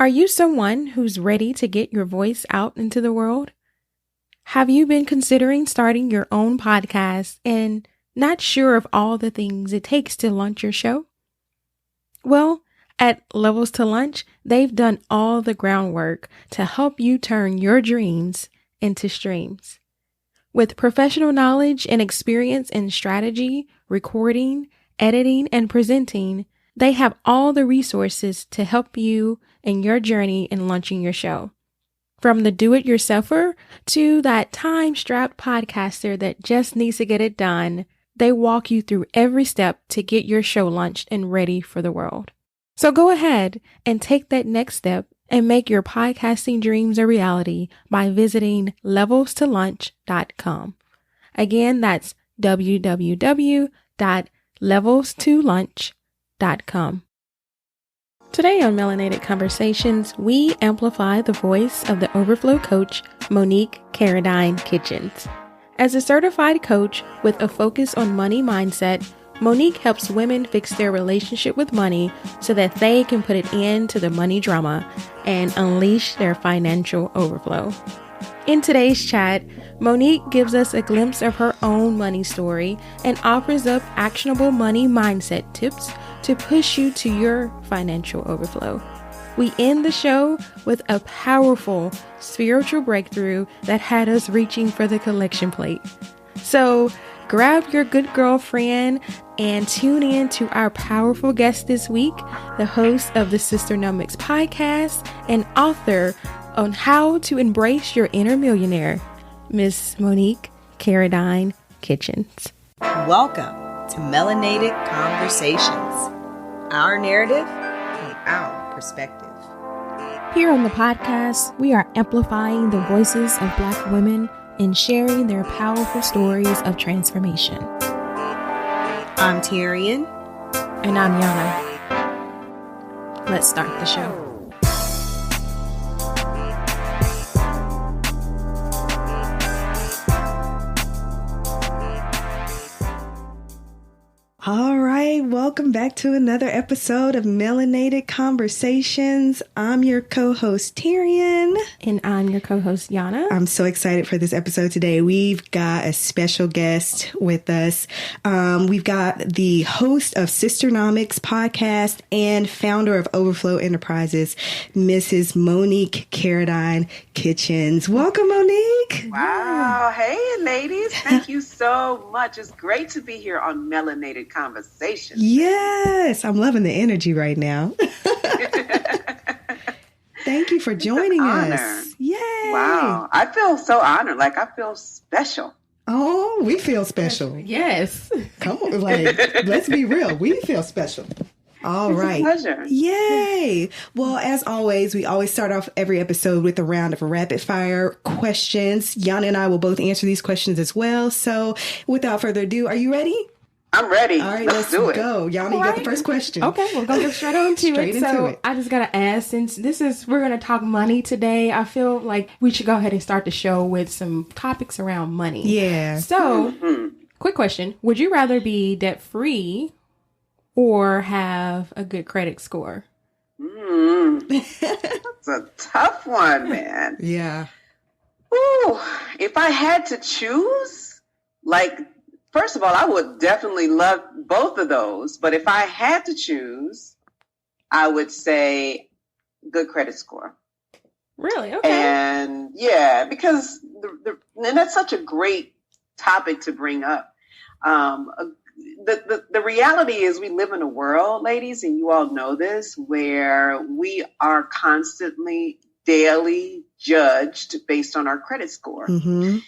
Are you someone who's ready to get your voice out into the world? Have you been considering starting your own podcast and not sure of all the things it takes to launch your show? Well, at Levels to Lunch, they've done all the groundwork to help you turn your dreams into streams. With professional knowledge and experience in strategy, recording, editing, and presenting, they have all the resources to help you in your journey in launching your show. From the do-it-yourselfer to that time-strapped podcaster that just needs to get it done, they walk you through every step to get your show launched and ready for the world. So go ahead and take that next step and make your podcasting dreams a reality by visiting levels2lunch.com. Again, that's www.levels2lunch.com. Today on Melanated Conversations, we amplify the voice of the OverFlow Coach, Monique Caradine-Kitchens. As a certified coach with a focus on money mindset, Monique helps women fix their relationship with money so that they can put an end to the money drama and unleash their financial overflow. In today's chat, Monique gives us a glimpse of her own money story and offers up actionable money mindset tips to push you to your financial overflow. We end the show with a powerful spiritual breakthrough that had us reaching for the collection plate. So grab your good girlfriend and tune in to our powerful guest this week, the host of the Sisternomics podcast and author on how to embrace your inner millionaire, Miss Monique Caradine-Kitchens. Welcome to Melanated Conversations, our narrative from our perspective. Here on the podcast, we are amplifying the voices of Black women and sharing their powerful stories of transformation. I'm Tyrion. And I'm Yana. Let's start the show. All right, welcome back to another episode of Melanated Conversations. I'm your co-host, Tyrion. And I'm your co-host, Yana. I'm so excited for this episode today. We've got a special guest with us. We've got the host of Sisternomics podcast and founder of OverFlow Enterprises, Mrs. Monique Caradine-Kitchens. Welcome, Monique. Wow. Hey, ladies. Thank you so much. It's great to be here on Melanated Conversations. Yes, I'm loving the energy right now. Thank you for joining us. Yay. Wow. I feel so honored. Like I feel special. Oh, we feel special. Yes. Come on, let's be real. We feel special. All right. It's a pleasure. Yay. Well, as always, we always start off every episode with a round of rapid fire questions. Yana and I will both answer these questions as well. So without further ado, are you ready? I'm ready. All right, let's do it. Go. Yana, you got the first question. Okay, we're going to go straight on to it. So I just got to ask, since we're going to talk money today, I feel like we should go ahead and start the show with some topics around money. Yeah. So, quick question. Would you rather be debt-free or have a good credit score? That's a tough one, man. Yeah. Ooh, if I had to choose, first of all, I would definitely love both of those. But if I had to choose, I would say good credit score. Really? Okay. And yeah, because and that's such a great topic to bring up. The reality is we live in a world, ladies, and you all know this, where we are constantly, daily judged based on our credit score. Mm-hmm.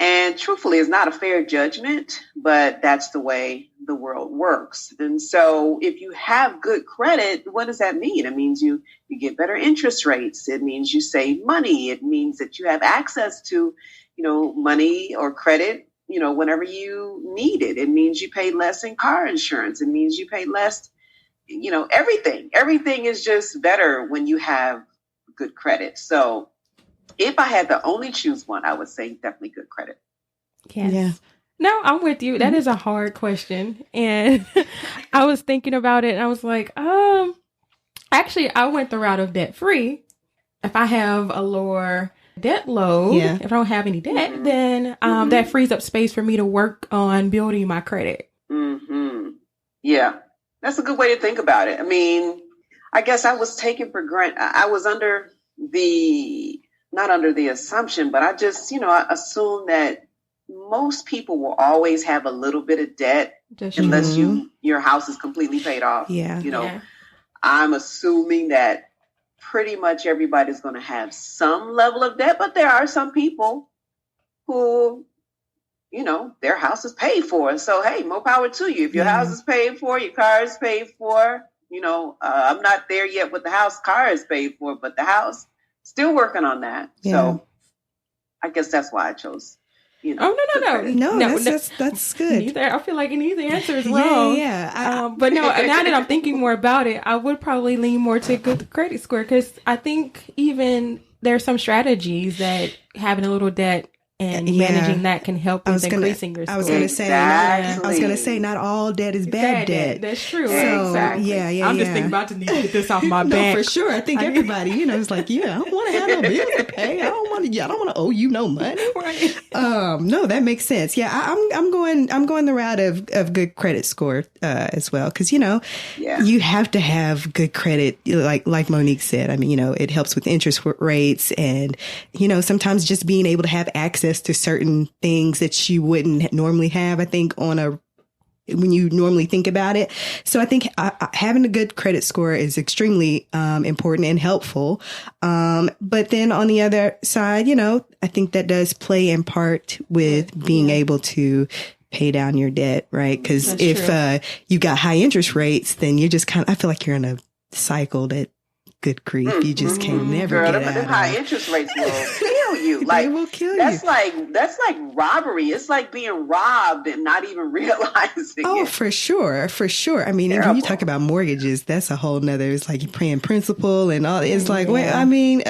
And truthfully, it's not a fair judgment, but that's the way the world works. And so if you have good credit, what does that mean? It means you get better interest rates. It means you save money. It means that you have access to, money or credit, whenever you need it. It means you pay less in car insurance. It means you pay less, everything. Everything is just better when you have good credit. So if I had to only choose one, I would say definitely good credit. Yes. Yeah. No, I'm with you. That is a hard question. And I was thinking about it and I was like, Actually, I went the route of debt free. If I have a lower debt load, if I don't have any debt, then that frees up space for me to work on building my credit. Yeah, that's a good way to think about it. I mean, I guess I was taken for granted. I was not under the assumption, but I just, I assumed that most people will always have a little bit of debt unless your house is completely paid off. I'm assuming that pretty much everybody's going to have some level of debt, but there are some people who, their house is paid for. So, hey, more power to you. If your house is paid for, your car is paid for, I'm not there yet with the house. Car is paid for, but the house, still working on that. So I guess that's why I chose, No, that's good. I feel like neither answer is wrong. But no, now that I'm thinking more about it, I would probably lean more to good credit score, because I think even there are some strategies that having a little debt and managing that can help with increasing your score. I was going to say, not all debt is bad debt. That's true. So, exactly. I'm just thinking about to need to get this off my back. For sure. I think everybody, it's like, I don't want to have no bills to pay. I don't want to owe you no money. Right. No, that makes sense. Yeah, I'm going the route of good credit score as well, because you have to have good credit, like Monique said. I mean, it helps with interest rates, and sometimes just being able to have access to certain things that you wouldn't normally have, I think, when you normally think about it. So I think having a good credit score is extremely important and helpful. But then on the other side, I think that does play in part with being able to pay down your debt, right? Because if you got high interest rates, then you're just I feel like you're in a cycle that, good grief, you just can never get out of. High interest rates will kill you. They will kill you. That's like robbery. It's like being robbed and not even realizing it. For sure. I mean, when you talk about mortgages, that's a whole nother. It's like you're paying principal and all. It's like, wait, I mean,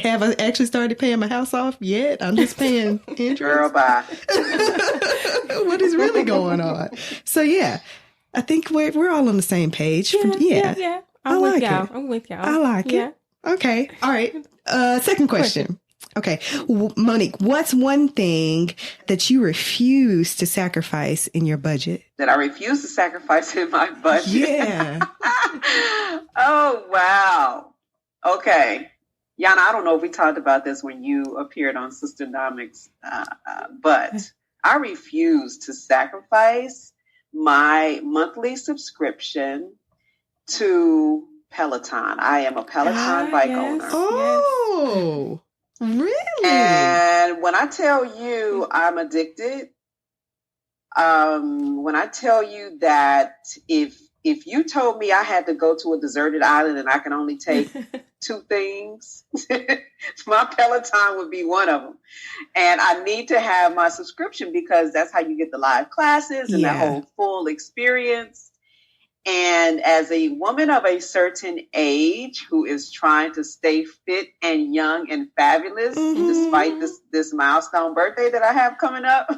have I actually started paying my house off yet? I'm just paying interest. Girl, bye. What is really going on? So I think we're all on the same page. Yeah. I'm with y'all. I like it. Okay. All right. Second question. Okay. Monique, what's one thing that you refuse to sacrifice in your budget? That I refuse to sacrifice in my budget? Yeah. Oh, wow. Okay. Yana, I don't know if we talked about this when you appeared on Sisternomics, but I refuse to sacrifice my monthly subscription to Peloton. I am a Peloton bike owner. Oh, really? And when I tell you I'm addicted, when I tell you that if you told me I had to go to a deserted island and I can only take two things, my Peloton would be one of them. And I need to have my subscription because that's how you get the live classes and the whole full experience. And as a woman of a certain age who is trying to stay fit and young and fabulous, despite this milestone birthday that I have coming up,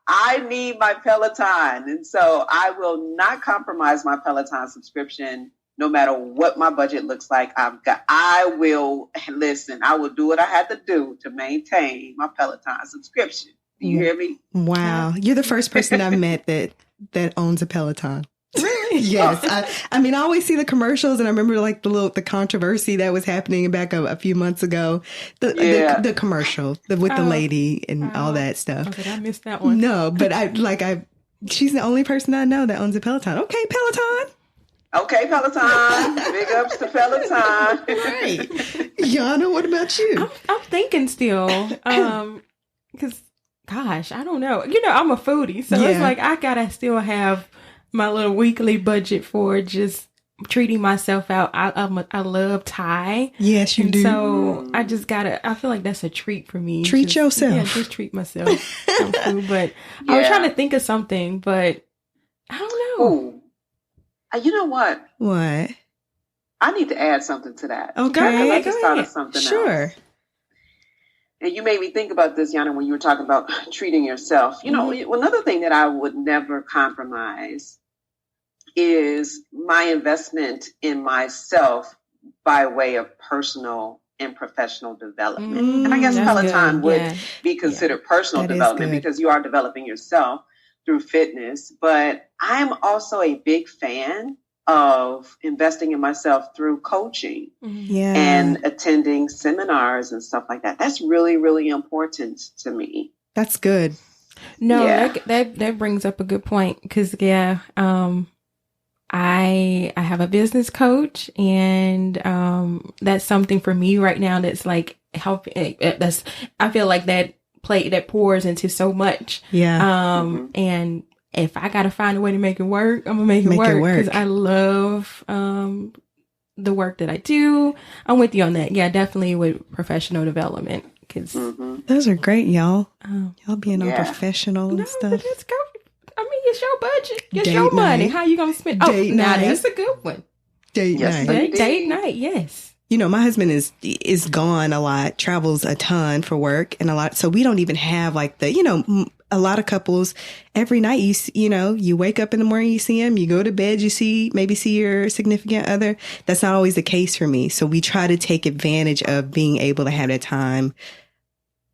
I need my Peloton. And so I will not compromise my Peloton subscription no matter what my budget looks like. I will do what I had to do to maintain my Peloton subscription. Do you hear me? Wow. You're the first person I've met that owns a Peloton. Really? Yes. I mean, I always see the commercials, and I remember like the controversy that was happening back a few months ago. The commercial with the lady and all that stuff. Okay, I missed that one. No, but she's the only person I know that owns a Peloton. Okay, Peloton. Okay, Peloton. Big ups to Peloton. Right. Yana, what about you? I'm thinking still, because gosh, I don't know. I'm a foodie, so it's like I gotta still have my little weekly budget for just treating myself out. I love Thai. Yes, you do. So I just I feel like that's a treat for me. Treat yourself. Yeah, just treat myself. Some food. But I was trying to think of something, but I don't know. Ooh. You know what? What? I need to add something to that. Okay. I just thought of something else. And you made me think about this, Yana, when you were talking about treating yourself. Another thing that I would never compromise is my investment in myself by way of personal and professional development. And I guess Peloton would be considered personal development because you are developing yourself through fitness. But I'm also a big fan of investing in myself through coaching and attending seminars and stuff like that. That's really, really important to me. That's good. No, that brings up a good point because, I have a business coach, and that's something for me right now that's like helping. I feel like that plate that pours into so much. And if I got to find a way to make it work, I'm gonna make it work because I love the work that I do. I'm with you on that. Yeah, definitely with professional development. Cause those are great, y'all. Y'all being all professional and stuff. But let's go. I mean, it's your budget. It's your money. How you going to spend? Now that's a good one. Date night. Date night, yes. You know, my husband is gone a lot, travels a ton for work and a lot. So we don't even have like a lot of couples every night, you wake up in the morning, you see him, you go to bed, maybe see your significant other. That's not always the case for me. So we try to take advantage of being able to have that time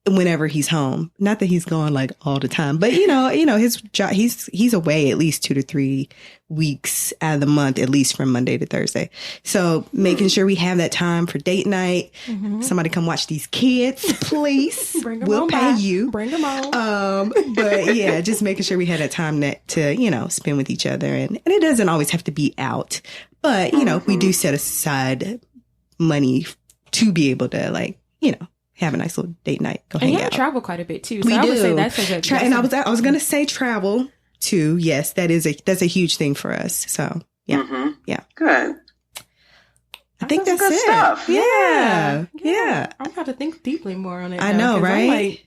whenever he's home. Not that he's gone like all the time, but his job, he's away at least 2 to 3 weeks out of the month, at least from Monday to Thursday. So making sure we have that time for date night. Somebody come watch these kids, please. We'll pay you. Bring them on. But yeah, just making sure we had that time to spend with each other. And it doesn't always have to be out, but we do set aside money to be able to have a nice little date night. Go hang out. And you travel quite a bit too. So I would say that's a good. And I was going to say travel too. Yes, that's a huge thing for us. So yeah, good. I think that's good it. Stuff. Yeah. I'm going to think deeply more on it. I know, right?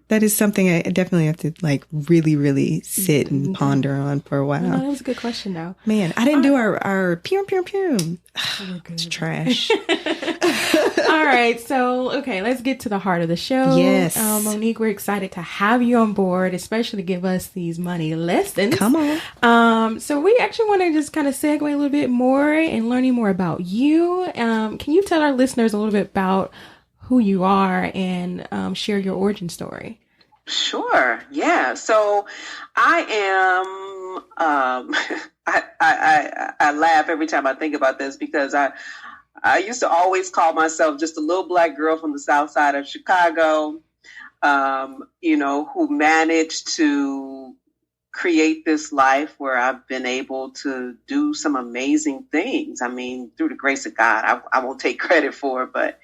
That is something I definitely have to really, really sit and ponder on for a while. No, that was a good question though. Man, I didn't do our pew. It's trash. All right. So, okay, let's get to the heart of the show. Yes. Monique, we're excited to have you on board, especially to give us these money lessons. Come on. So we actually want to just kind of segue a little bit more and learning more about you. Can you tell our listeners a little bit about who you are and share your origin story? Sure. Yeah. So I am, I laugh every time I think about this because I used to always call myself just a little Black girl from the South Side of Chicago, who managed to create this life where I've been able to do some amazing things. I mean, through the grace of God, I won't take credit for it, but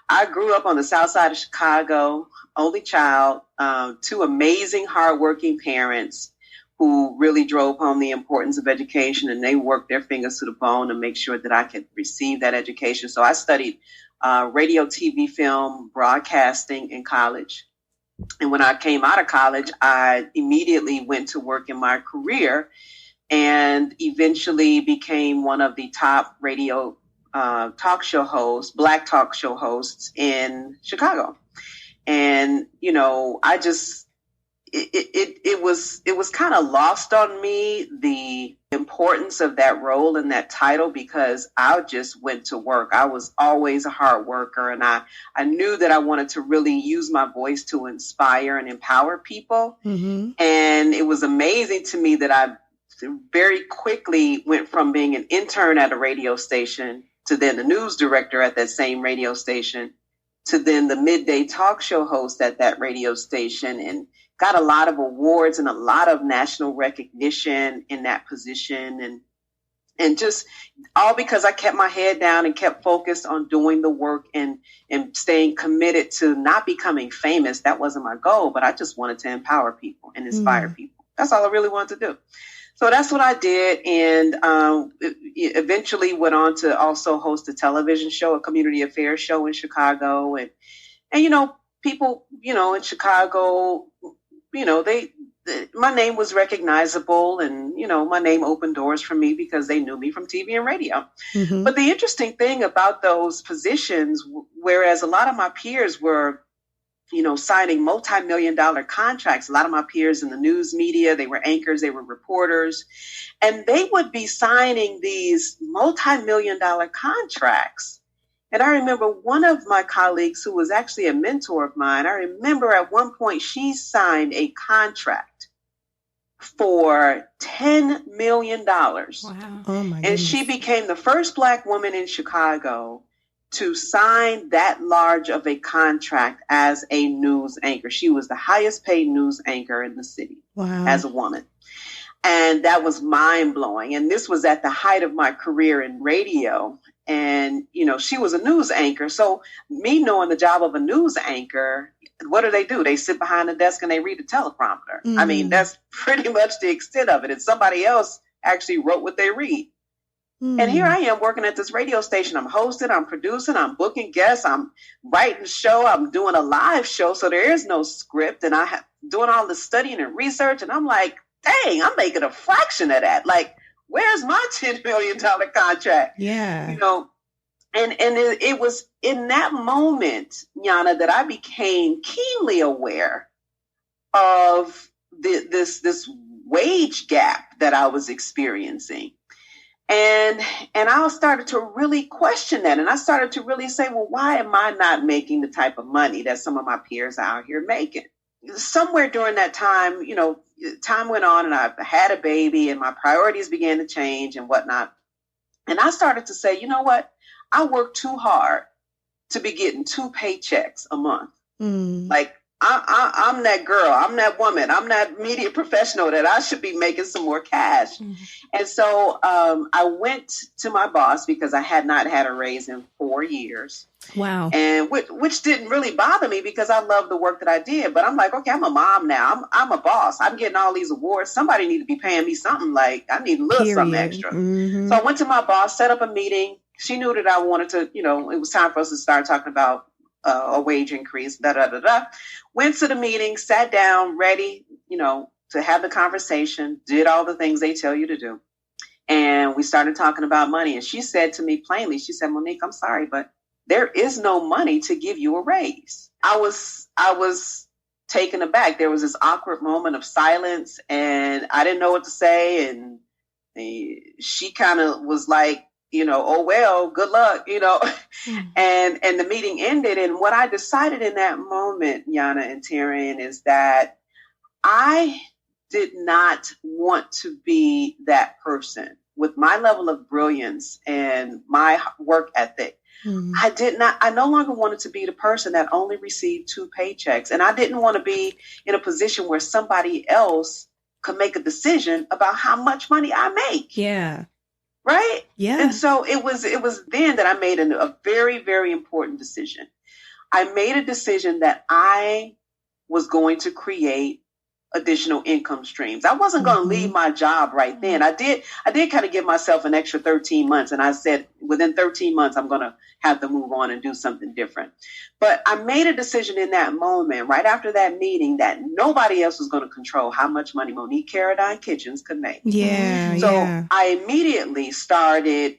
I grew up on the South Side of Chicago, only child, 2 amazing, hardworking parents who really drove home the importance of education, and they worked their fingers to the bone to make sure that I could receive that education. So I studied radio, TV, film, broadcasting in college. And when I came out of college, I immediately went to work in my career and eventually became one of the top radio talk show hosts, Black talk show hosts in Chicago. And, I just, it was kind of lost on me, the importance of that role and that title, because I just went to work. I was always a hard worker, and I knew that I wanted to really use my voice to inspire and empower people. And it was amazing to me that I very quickly went from being an intern at a radio station to then the news director at that same radio station to then the midday talk show host at that radio station, and got a lot of awards and a lot of national recognition in that position. And just all because I kept my head down and kept focused on doing the work and staying committed to not becoming famous. That wasn't my goal, but I just wanted to empower people and inspire people. That's all I really wanted to do. So that's what I did. And eventually went on to also host a television show, a community affairs show in Chicago. And people, in Chicago, my name was recognizable, and, my name opened doors for me because they knew me from TV and radio. But the interesting thing about those positions, whereas a lot of my peers were signing multi-million-dollar contracts. A lot of my peers in the news media, they were anchors, they were reporters, and they would be signing these multi-million-dollar contracts. And I remember one of my colleagues who was actually a mentor of mine, I remember at one point she signed a contract for $10 million. Wow. Oh my and goodness. she became the first Black woman in Chicago to sign that large of a contract as a news anchor. She was the highest paid news anchor in the city. Wow. As a woman. And that was mind blowing. And this was at the height of my career in radio. And, she was a news anchor. So me knowing the job of a news anchor, what do? They sit behind the desk and they read the teleprompter. Mm. I mean, that's pretty much the extent of it. And somebody else actually wrote what they read. Mm. And here I am working at this radio station. I'm hosting, I'm producing, I'm booking guests, I'm writing a show, I'm doing a live show. So there is no script. And I'm doing all the studying and research. And I'm like, dang, I'm making a fraction of that. Like, where's my $10 million contract? Yeah. And it was in that moment, Yana, that I became keenly aware of this wage gap that I was experiencing. And I started to really question that. And I started to really say, well, why am I not making the type of money that some of my peers out here making? Somewhere during that time, time went on and I had a baby and my priorities began to change and whatnot. And I started to say, you know what? I work too hard to be getting 2 paychecks a month. Mm. Like I'm that girl, I'm that woman, I'm that media professional that I should be making some more cash. Mm-hmm. And so I went to my boss because I had not had a raise in 4 years. Wow. And which didn't really bother me because I love the work that I did. But I'm like, okay, I'm a mom now. I'm a boss. I'm getting all these awards. Somebody need to be paying me something. Like I need a little something extra. Mm-hmm. So I went to my boss, set up a meeting. She knew that I wanted to, it was time for us to start talking about a wage increase, Went to the meeting, sat down, ready, to have the conversation, did all the things they tell you to do. And we started talking about money. And she said to me plainly, she said, Monique, I'm sorry, but there is no money to give you a raise. I was taken aback. There was this awkward moment of silence and I didn't know what to say. And she kind of was like, oh, well, good luck, and the meeting ended. And what I decided in that moment, Yana and Taryn, is that I did not want to be that person with my level of brilliance and my work ethic. Mm-hmm. I no longer wanted to be the person that only received 2 paychecks. And I didn't want to be in a position where somebody else could make a decision about how much money I make. Yeah. Right? Yeah. And so it was then that I made a very, very important decision. I made a decision that I was going to create additional income streams. I wasn't going to leave my job right then. I did kind of give myself an extra 13 months. And I said, within 13 months, I'm going to have to move on and do something different. But I made a decision in that moment, right after that meeting, that nobody else was going to control how much money Monique Caradine-Kitchens could make. Yeah. So yeah. I immediately started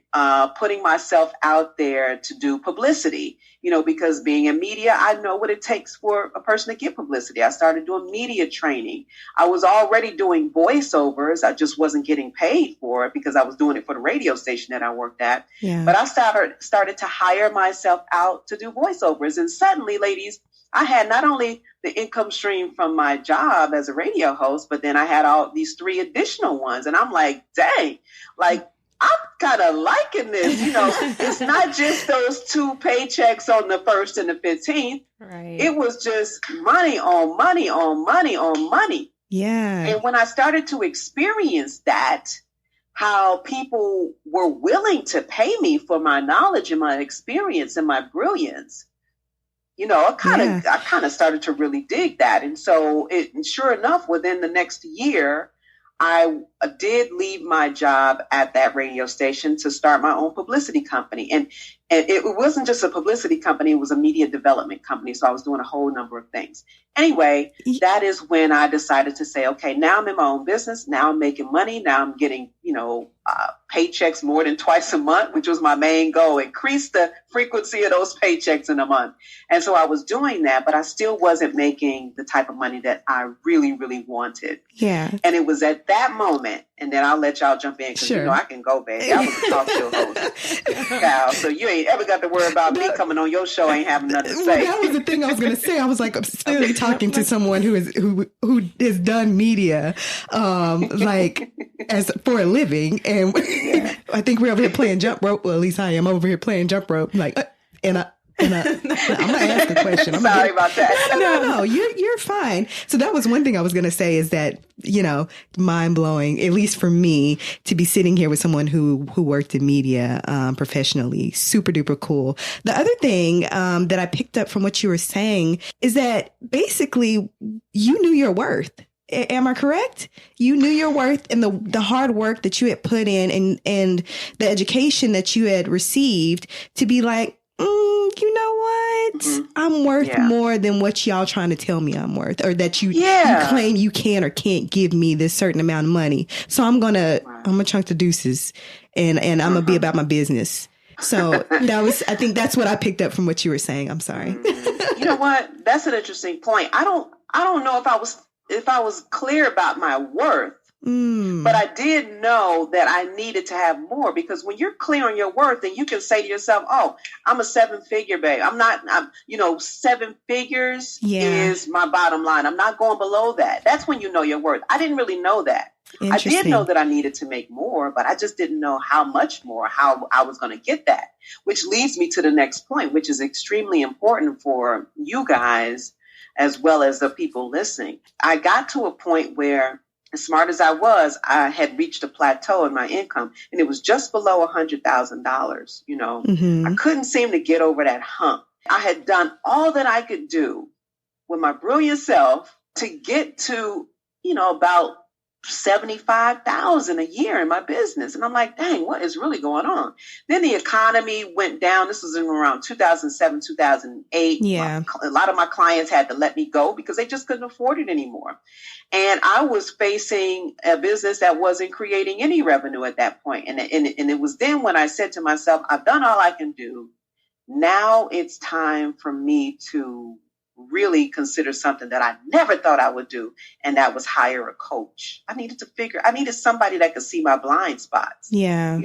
putting myself out there to do publicity, because being in media, I know what it takes for a person to get publicity. I started doing media training. I was already doing voiceovers. I just wasn't getting paid for it because I was doing it for the radio station that I worked at. Yeah. But I started to hire myself out to do voiceovers. And suddenly, ladies, I had not only the income stream from my job as a radio host, but then I had all these 3 additional ones. And I'm like, dang, like, I'm kind of liking this. It's not just those 2 paychecks on the 1st and the 15th. Right. It was just money on money on money on money. Yeah. And when I started to experience that, how people were willing to pay me for my knowledge and my experience and my brilliance, I kind of started to really dig that. And so sure enough, within the next year, I did leave my job at that radio station to start my own publicity company. And it wasn't just a publicity company, it was a media development company. So I was doing a whole number of things. Anyway, that is when I decided to say, okay, now I'm in my own business. Now I'm making money. Now I'm getting, paychecks more than twice a month, which was my main goal, increase the frequency of those paychecks in a month. And so I was doing that, but I still wasn't making the type of money that I really, really wanted. Yeah. And it was at that moment, and then I'll let y'all jump in because sure. You know I can go, baby. I was a talk show host, Cal, so you ain't ever got to worry about me coming on your show. I ain't having nothing to say. That was the thing I was going to say. I was like, I'm clearly talking to someone who has done media, like as for a living, and I think we're over here playing jump rope. Well, at least I am over here playing jump rope. Like, I'm gonna ask a question. Sorry about that. No, you're fine. So that was one thing I was gonna say is that, mind blowing, at least for me, to be sitting here with someone who worked in media professionally. Super duper cool. The other thing that I picked up from what you were saying is that basically you knew your worth. Am I correct? You knew your worth and the hard work that you had put in and the education that you had received to be like, you know what? Mm-hmm. I'm worth more than what y'all trying to tell me I'm worth, or that you claim you can or can't give me this certain amount of money. So I'm gonna chunk the deuces and I'm gonna be about my business. So I think that's what I picked up from what you were saying. I'm sorry. You know what? That's an interesting point. I don't know if I was clear about my worth, but I did know that I needed to have more, because when you're clear on your worth, then you can say to yourself, oh, I'm a 7-figure babe. I'm 7 figures is my bottom line. I'm not going below that. That's when you know your worth. I didn't really know that. I did know that I needed to make more, but I just didn't know how much more, how I was going to get that, which leads me to the next point, which is extremely important for you guys as well as the people listening. I got to a point where, as smart as I was, I had reached a plateau in my income, and it was just below $100,000. I couldn't seem to get over that hump. I had done all that I could do with my brilliant self to get to, about $75,000 a year in my business. And I'm like, dang, what is really going on? Then the economy went down. This was in around 2007, 2008. Yeah. A lot of my clients had to let me go because they just couldn't afford it anymore. And I was facing a business that wasn't creating any revenue at that point. And it was then when I said to myself, I've done all I can do. Now it's time for me to really consider something that I never thought I would do. And that was hire a coach. I needed somebody that could see my blind spots. Yeah.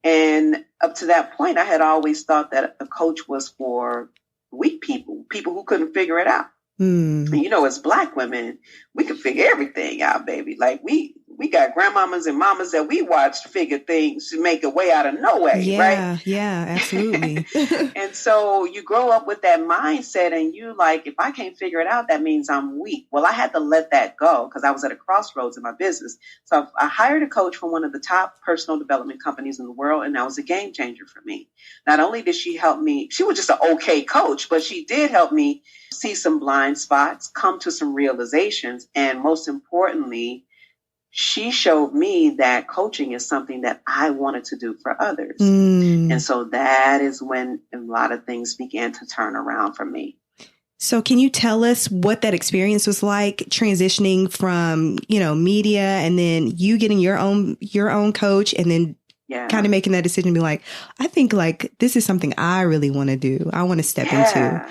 And up to that point, I had always thought that a coach was for weak people who couldn't figure it out. And, as Black women, we can figure everything out, baby. Like we got grandmamas and mamas that we watched figure things to make a way out of no way, right? Yeah, absolutely. And so you grow up with that mindset, and you like, if I can't figure it out, that means I'm weak. Well, I had to let that go because I was at a crossroads in my business. So I hired a coach from one of the top personal development companies in the world, and that was a game changer for me. Not only did she help me, she was just an okay coach, but she did help me see some blind spots, come to some realizations, and most importantly, she showed me that coaching is something that I wanted to do for others. And so that is when a lot of things began to turn around for me. So can you tell us what that experience was like, transitioning from, media, and then you getting your own coach, and then kind of making that decision to be like, I think like this is something I really want to do. I want to step into.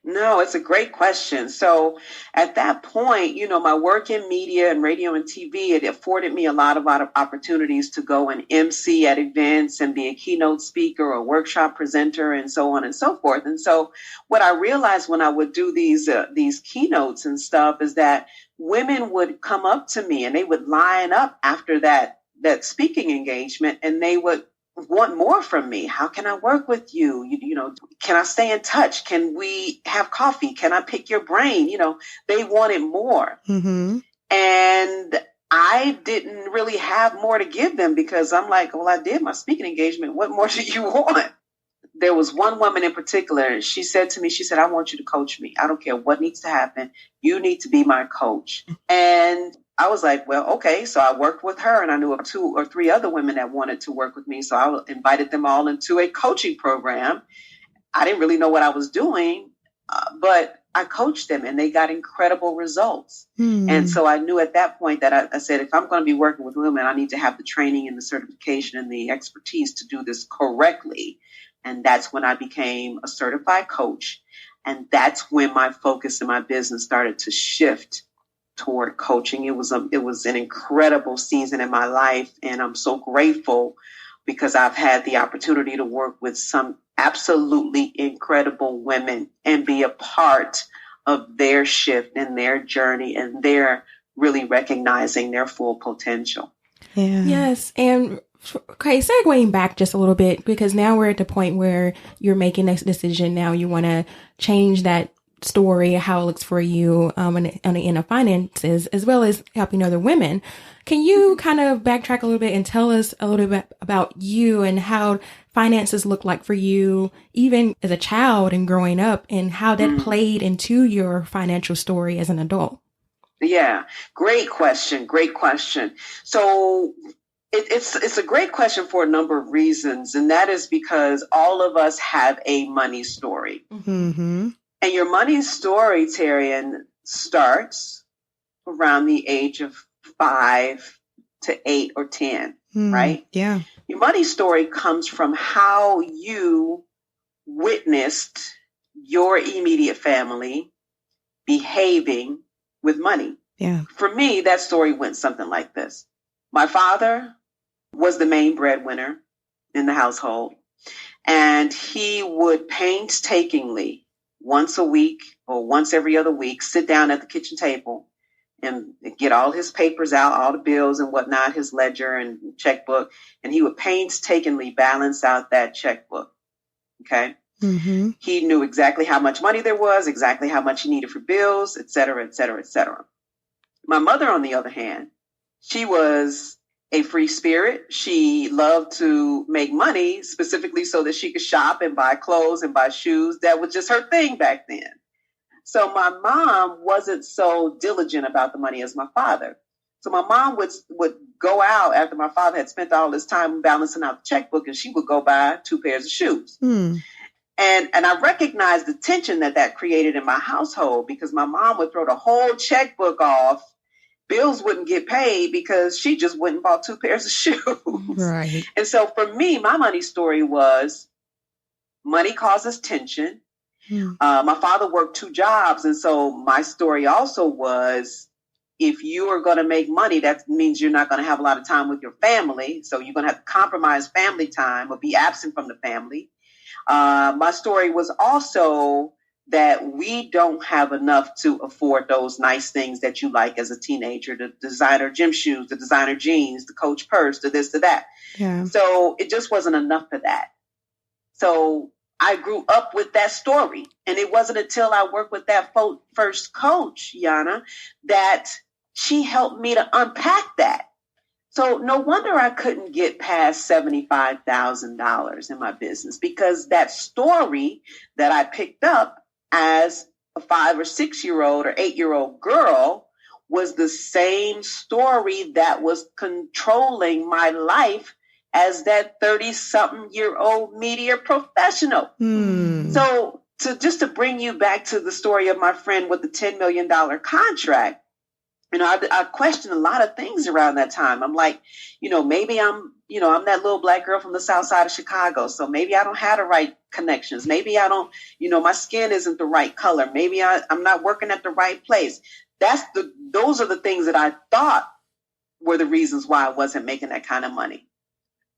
No, it's a great question. So at that point, my work in media and radio and TV, it afforded me a lot of opportunities to go and MC at events and be a keynote speaker or workshop presenter and so on and so forth. And so what I realized when I would do these keynotes and stuff is that women would come up to me and they would line up after that speaking engagement, and they would want more from me. How can I work with you? Can I stay in touch? Can we have coffee? Can I pick your brain? They wanted more. And I didn't really have more to give them because I'm like, well, I did my speaking engagement. What more do you want? There was one woman in particular. She said to me, I want you to coach me. I don't care what needs to happen. You need to be my coach. And I was like, well, okay. So I worked with her, and I knew of 2 or 3 other women that wanted to work with me. So I invited them all into a coaching program. I didn't really know what I was doing, but I coached them and they got incredible results. And so I knew at that point that I said, if I'm going to be working with women, I need to have the training and the certification and the expertise to do this correctly. And that's when I became a certified coach. And that's when my focus in my business started to shift toward coaching. It was an incredible season in my life. And I'm so grateful because I've had the opportunity to work with some absolutely incredible women and be a part of their shift and their journey and their really recognizing their full potential. Yeah. Yes. And okay, segueing back just a little bit, because now we're at the point where you're making this decision. Now you want to change that story, how it looks for you in the finances, as well as helping other women. Can you kind of backtrack a little bit and tell us a little bit about you and how finances look like for you, even as a child and growing up, and how that played into your financial story as an adult? Yeah, great question. Great question. So it's a great question for a number of reasons. And that is because all of us have a money story. Mm-hmm. And your money story, Terrian, starts around the age of 5 to 8 or 10, right? Yeah. Your money story comes from how you witnessed your immediate family behaving with money. Yeah. For me, that story went something like this. My father was the main breadwinner in the household, and he would painstakingly once a week or once every other week, sit down at the kitchen table and get all his papers out, all the bills and whatnot, his ledger and checkbook. And he would painstakingly balance out that checkbook. Okay. Mm-hmm. He knew exactly how much money there was, exactly how much he needed for bills, et cetera, et cetera, et cetera. My mother, on the other hand, she was a free spirit. She loved to make money specifically so that she could shop and buy clothes and buy shoes. That was just her thing back then. So my mom wasn't so diligent about the money as my father. So my mom would go out after my father had spent all this time balancing out the checkbook, and she would go buy 2 pairs of shoes. And I recognized the tension that created in my household, because my mom would throw the whole checkbook off. Bills wouldn't get paid because she just went and bought 2 pairs of shoes. Right. And so for me, my money story was money causes tension. My father worked 2 jobs. And so my story also was, if you are going to make money, that means you're not going to have a lot of time with your family. So you're going to have to compromise family time or be absent from the family. My story was also that we don't have enough to afford those nice things that you like as a teenager, the designer gym shoes, the designer jeans, the Coach purse, the this, the that. Yeah. So it just wasn't enough for that. So I grew up with that story. And it wasn't until I worked with that first coach, Yana, that she helped me to unpack that. So no wonder I couldn't get past $75,000 in my business, because that story that I picked up as a 5 or 6 year old or 8-year-old girl was the same story that was controlling my life as that 30-something-year-old media professional. So to bring you back to the story of my friend with the $10 million contract, I questioned a lot of things around that time. I'm like, maybe I'm that little black girl from the south side of Chicago. So maybe I don't have the right connections. Maybe I don't, my skin isn't the right color. Maybe I'm not working at the right place. Those are the things that I thought were the reasons why I wasn't making that kind of money.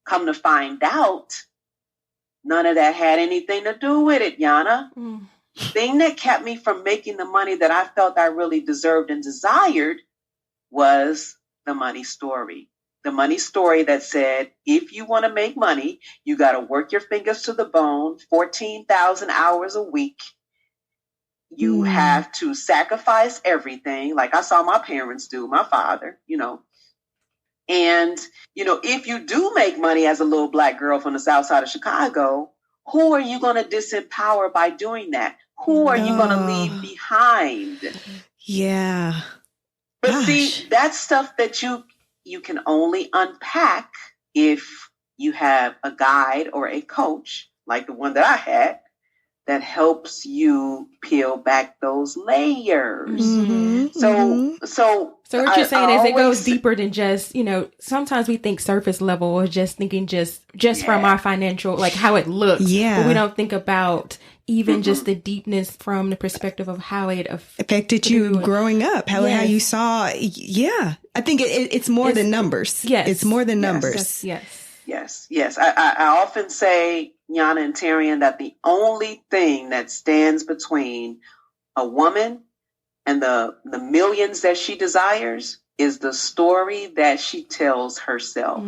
Come to find out, none of that had anything to do with it, Yana. Thing that kept me from making the money that I felt I really deserved and desired was the money story. The money story that said, if you want to make money, you got to work your fingers to the bone, 14,000 hours a week. You have to sacrifice everything, like I saw my parents do, my father, And, if you do make money as a little black girl from the south side of Chicago, who are you going to disempower by doing that? Who are you going to leave behind? Yeah. But see, that's stuff that you can only unpack if you have a guide or a coach like the one that I had that helps you peel back those layers. So what you're saying is it goes deeper than just, sometimes we think surface level or just thinking just from our financial, like how it looks. Yeah. But we don't think about even just the deepness from the perspective of how it affected you growing up, how you saw. Yeah. I think it's more than numbers. Yes. It's more than numbers. Yes. I often say, Yana and Tarian, that the only thing that stands between a woman and the millions that she desires is the story that she tells herself.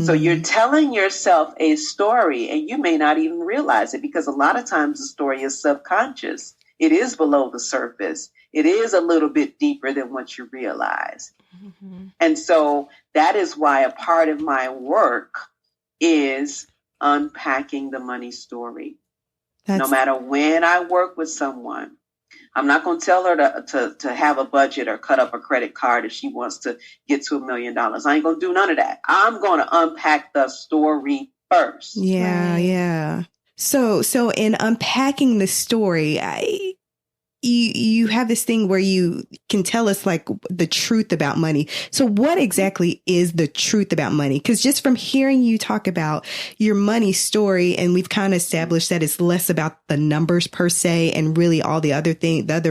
So you're telling yourself a story and you may not even realize it, because a lot of times the story is subconscious. It is below the surface. It is a little bit deeper than what you realize. And so that is why a part of my work is unpacking the money story. No matter when I work with someone, I'm not going to tell her to have a budget or cut up a credit card if she wants to get to $1 million. I ain't going to do none of that. I'm going to unpack the story first. Yeah. So in unpacking the story, you have this thing where you can tell us like the truth about money. So what exactly is the truth about money? Because just from hearing you talk about your money story, and we've kind of established that it's less about the numbers per se, and really all the other things that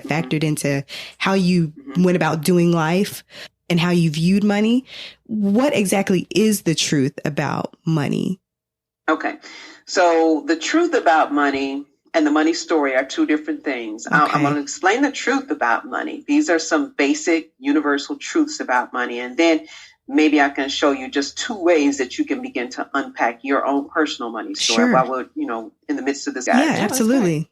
factored into how you went about doing life and how you viewed money. What exactly is the truth about money? Okay. So the truth about money and the money story are two different things. Okay. I'm going to explain the truth about money. These are some basic universal truths about money. And then maybe I can show you just two ways that you can begin to unpack your own personal money story while we're, in the midst of this. Yeah, absolutely.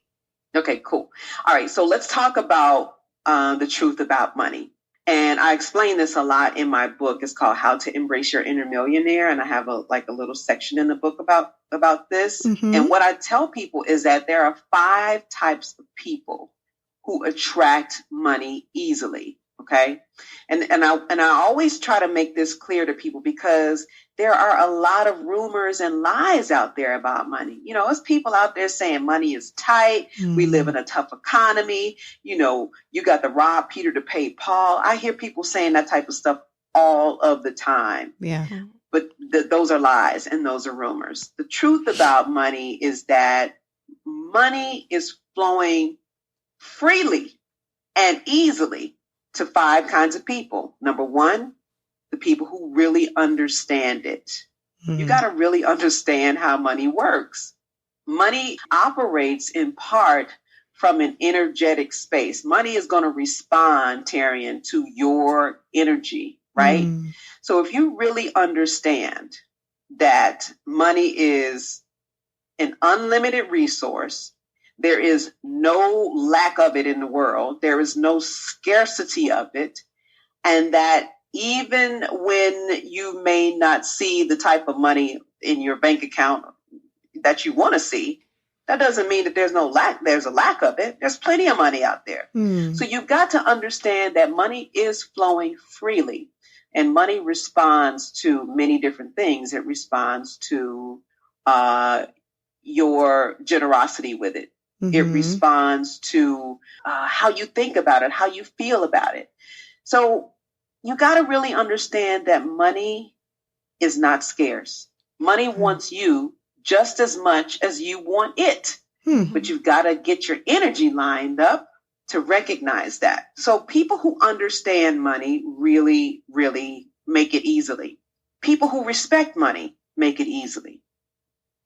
Okay, cool. All right. So let's talk about the truth about money. And I explain this a lot in my book. It's called How to Embrace Your Inner Millionaire. And I have a little section in the book about this. And what I tell people is that there are 5 types of people who attract money easily. Okay. And I always try to make this clear to people, because there are a lot of rumors and lies out there about money. There's people out there saying money is tight. We live in a tough economy. You got to rob Peter to pay Paul. I hear people saying that type of stuff all of the time. Yeah. But those are lies and those are rumors. The truth about money is that money is flowing freely and easily to 5 kinds of people. Number 1, the people who really understand it. You got to really understand how money works. Money operates in part from an energetic space. Money is going to respond, Tarian, to your energy, right? So if you really understand that money is an unlimited resource, there is no lack of it in the world. There is no scarcity of it. And that even when you may not see the type of money in your bank account that you want to see, that doesn't mean that there's a lack of it. There's plenty of money out there. So you've got to understand that money is flowing freely, and money responds to many different things. It responds to your generosity with it. It responds to how you think about it, how you feel about it. So you got to really understand that money is not scarce. Money wants you just as much as you want it. But you've got to get your energy lined up to recognize that. So people who understand money really, really make it easily. People who respect money make it easily.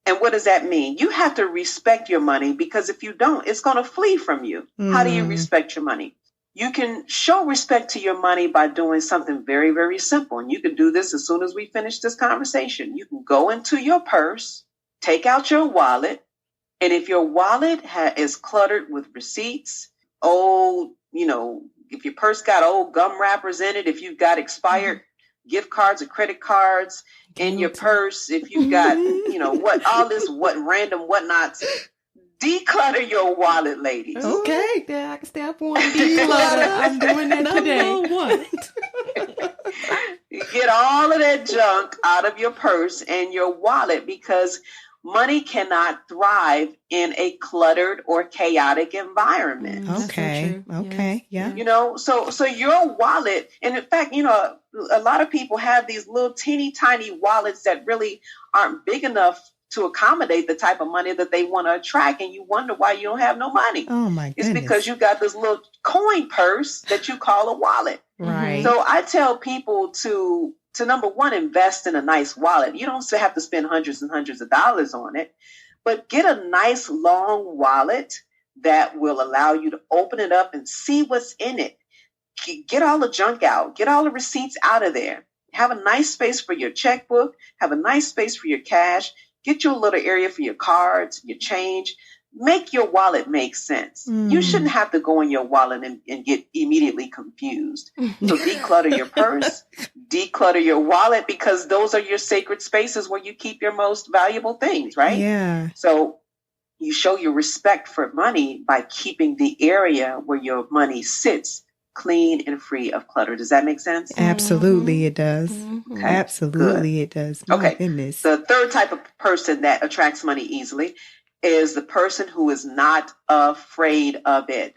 And what does that mean? You have to respect your money, because if you don't, it's going to flee from you. How do you respect your money? You can show respect to your money by doing something very, very simple. And you can do this as soon as we finish this conversation. You can go into your purse, take out your wallet. And if your wallet is cluttered with receipts, if your purse got old gum wrappers in it, if you've got expired gift cards or credit cards in your purse, if you've got, what random whatnots, declutter your wallet, ladies. Okay. Yeah, I can step one. Declutter. I'm doing that today. Get all of that junk out of your purse and your wallet, because money cannot thrive in a cluttered or chaotic environment. Okay. So okay. Yes. Yeah. So your wallet, and in fact, a lot of people have these little teeny tiny wallets that really aren't big enough to accommodate the type of money that they want to attract. And you wonder why you don't have no money. Oh my goodness. It's because you got this little coin purse that you call a wallet. Right. So I tell people to number one, invest in a nice wallet. You don't have to spend hundreds and hundreds of dollars on it, but get a nice long wallet that will allow you to open it up and see what's in it. Get all the junk out, get all the receipts out of there. Have a nice space for your checkbook, have a nice space for your cash, get you a little area for your cards, your change. Make your wallet make sense. You shouldn't have to go in your wallet and get immediately confused. So declutter your purse, declutter your wallet, because those are your sacred spaces where you keep your most valuable things, right? Yeah. So you show your respect for money by keeping the area where your money sits clean and free of clutter. Does that make sense? Absolutely, it does. Okay, Absolutely, good. it does. My Okay. goodness. The third type of person that attracts money easily is the person who is not afraid of it.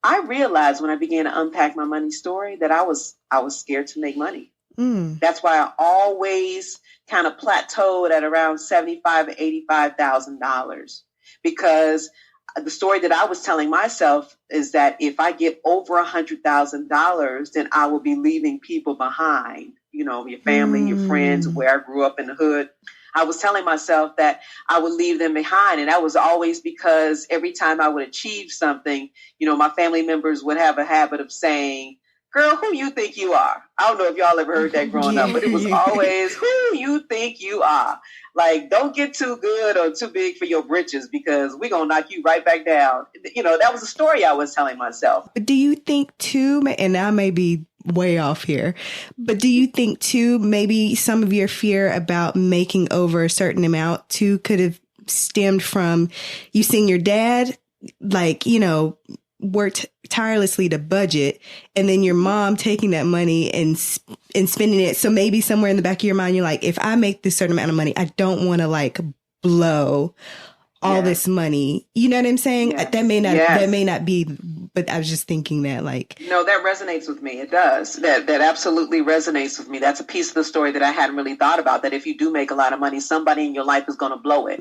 I realized when I began to unpack my money story that I was scared to make money. That's why I always kind of plateaued at around $75,000 to $85,000, because the story that I was telling myself is that if I get over $100,000, then I will be leaving people behind, your family, your friends, where I grew up in the hood. I was telling myself that I would leave them behind. And that was always because every time I would achieve something, my family members would have a habit of saying, girl, who you think you are? I don't know if y'all ever heard that growing up, but it was always who you think you are. Like, don't get too good or too big for your britches, because we're going to knock you right back down. That was the story I was telling myself. But do you think too, and I may be way off here, but do you think too, maybe some of your fear about making over a certain amount too could have stemmed from you seeing your dad, worked tirelessly to budget, and then your mom taking that money and spending it. So maybe somewhere in the back of your mind, you're like, if I make this certain amount of money, I don't want to blow all this money. You know what I'm saying? Yes. That may not be, but I was just thinking that No, that resonates with me. It does. That absolutely resonates with me. That's a piece of the story that I hadn't really thought about, that if you do make a lot of money, somebody in your life is going to blow it.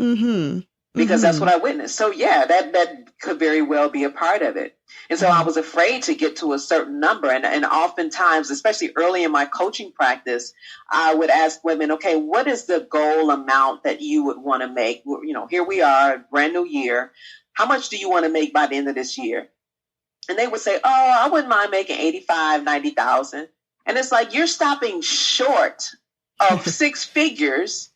Because that's what I witnessed. So yeah, that could very well be a part of it. And so I was afraid to get to a certain number. And oftentimes, especially early in my coaching practice, I would ask women, okay, what is the goal amount that you would want to make? Here we are, brand new year. How much do you want to make by the end of this year? And they would say, oh, I wouldn't mind making 85, 90,000. And it's like, you're stopping short of six figures.